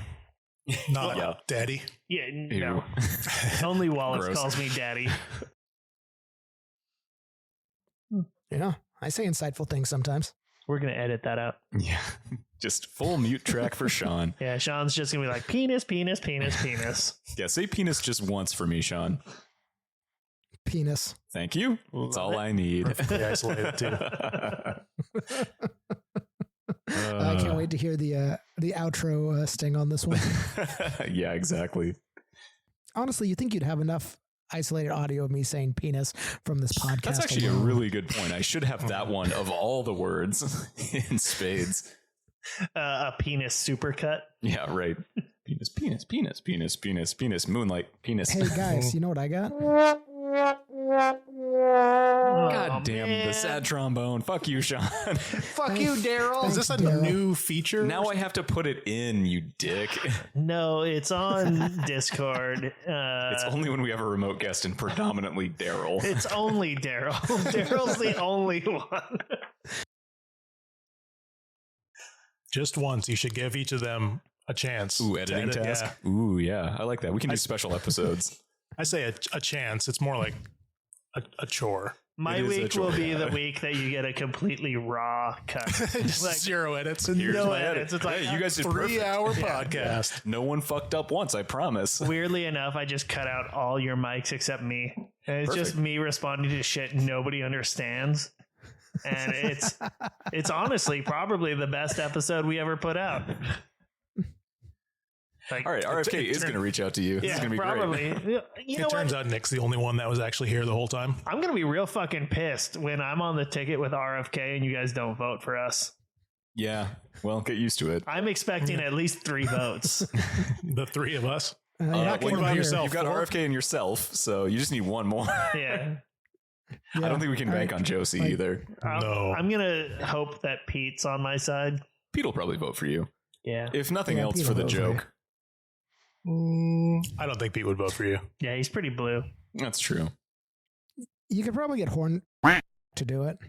Speaker 3: not
Speaker 2: Yeah.
Speaker 3: Daddy.
Speaker 4: Yeah,
Speaker 2: Ew.
Speaker 4: no. Only Wallace
Speaker 2: Gross.
Speaker 4: calls me daddy.
Speaker 5: Yeah, I say insightful things sometimes.
Speaker 4: We're going to edit that out.
Speaker 2: Yeah. Just full mute track for Sean.
Speaker 4: Yeah, Sean's just going to be like, penis, penis, penis, penis.
Speaker 2: Yeah, say penis just once for me, Sean.
Speaker 5: Penis.
Speaker 2: Thank you. That's all I need.
Speaker 3: Perfectly isolated, too.
Speaker 5: I can't wait to hear the outro sting on this one.
Speaker 2: Yeah, exactly.
Speaker 5: Honestly, you think you'd have enough isolated audio of me saying penis from this podcast?
Speaker 2: That's actually a
Speaker 5: alone.
Speaker 2: really good point. I should have that one of all the words in spades.
Speaker 4: A penis supercut.
Speaker 2: Yeah, right. Penis, penis, penis, penis, penis, penis, moonlight, penis.
Speaker 5: Hey guys, you know what I got?
Speaker 2: God damn the sad trombone. Fuck you, Sean.
Speaker 4: Fuck you, Daryl.
Speaker 3: Is this a
Speaker 5: Daryl.
Speaker 3: new feature?
Speaker 2: Now I have to put it in, you dick.
Speaker 4: No, it's on Discord.
Speaker 2: It's only when we have a remote guest and predominantly Daryl.
Speaker 4: It's only Daryl. Daryl's the only one.
Speaker 3: Just once. You should give each of them a chance.
Speaker 2: Ooh,
Speaker 3: to
Speaker 2: editing
Speaker 3: edit.
Speaker 2: task.
Speaker 3: Yeah.
Speaker 2: Ooh, yeah. I like that. We can do special episodes.
Speaker 3: I say a chance. It's more like a chore.
Speaker 4: My
Speaker 2: It is a
Speaker 4: week will
Speaker 2: chore.
Speaker 4: be the week that you get a completely raw cut.
Speaker 3: Just
Speaker 4: Like,
Speaker 3: zero edits.
Speaker 2: Here's
Speaker 4: no
Speaker 2: my
Speaker 4: edits. It's like,
Speaker 2: Hey, you guys did perfect.
Speaker 3: 3-hour podcast.
Speaker 2: No one fucked up once, I promise.
Speaker 4: weirdly enough, I just cut out all your mics except me. And it's just
Speaker 2: Perfect.
Speaker 4: me responding to shit nobody understands. And it's honestly probably the best episode we ever put out. Like,
Speaker 2: All right, RFK is going to reach out to you. This is
Speaker 4: yeah,
Speaker 2: going to be
Speaker 4: probably.
Speaker 2: great.
Speaker 4: You know
Speaker 3: It turns
Speaker 4: what?
Speaker 3: out Nick's the only one that was actually here the whole time.
Speaker 4: I'm gonna be real fucking pissed when I'm on the ticket with RFK and you guys don't vote for us.
Speaker 2: Yeah, well, get used to it.
Speaker 4: I'm expecting at least 3 votes.
Speaker 3: The three of us.
Speaker 5: You're not
Speaker 2: What
Speaker 5: getting
Speaker 3: about
Speaker 5: here.
Speaker 3: yourself?
Speaker 2: You've got
Speaker 3: Four?
Speaker 2: RFK and yourself, so you just need one more.
Speaker 4: Yeah.
Speaker 2: I don't think we can
Speaker 5: All
Speaker 2: bank
Speaker 5: right.
Speaker 2: on Josie
Speaker 5: Like-
Speaker 2: either.
Speaker 3: No.
Speaker 4: I'm gonna hope that Pete's on my side.
Speaker 2: Pete will probably vote for you.
Speaker 4: Yeah.
Speaker 2: If nothing
Speaker 5: Yeah,
Speaker 2: else,
Speaker 5: Pete
Speaker 2: for
Speaker 5: will
Speaker 2: the
Speaker 5: vote for you.
Speaker 2: joke.
Speaker 3: I don't think Pete would vote for you.
Speaker 4: Yeah, he's pretty blue.
Speaker 2: That's true.
Speaker 5: You could probably get Horn to do it.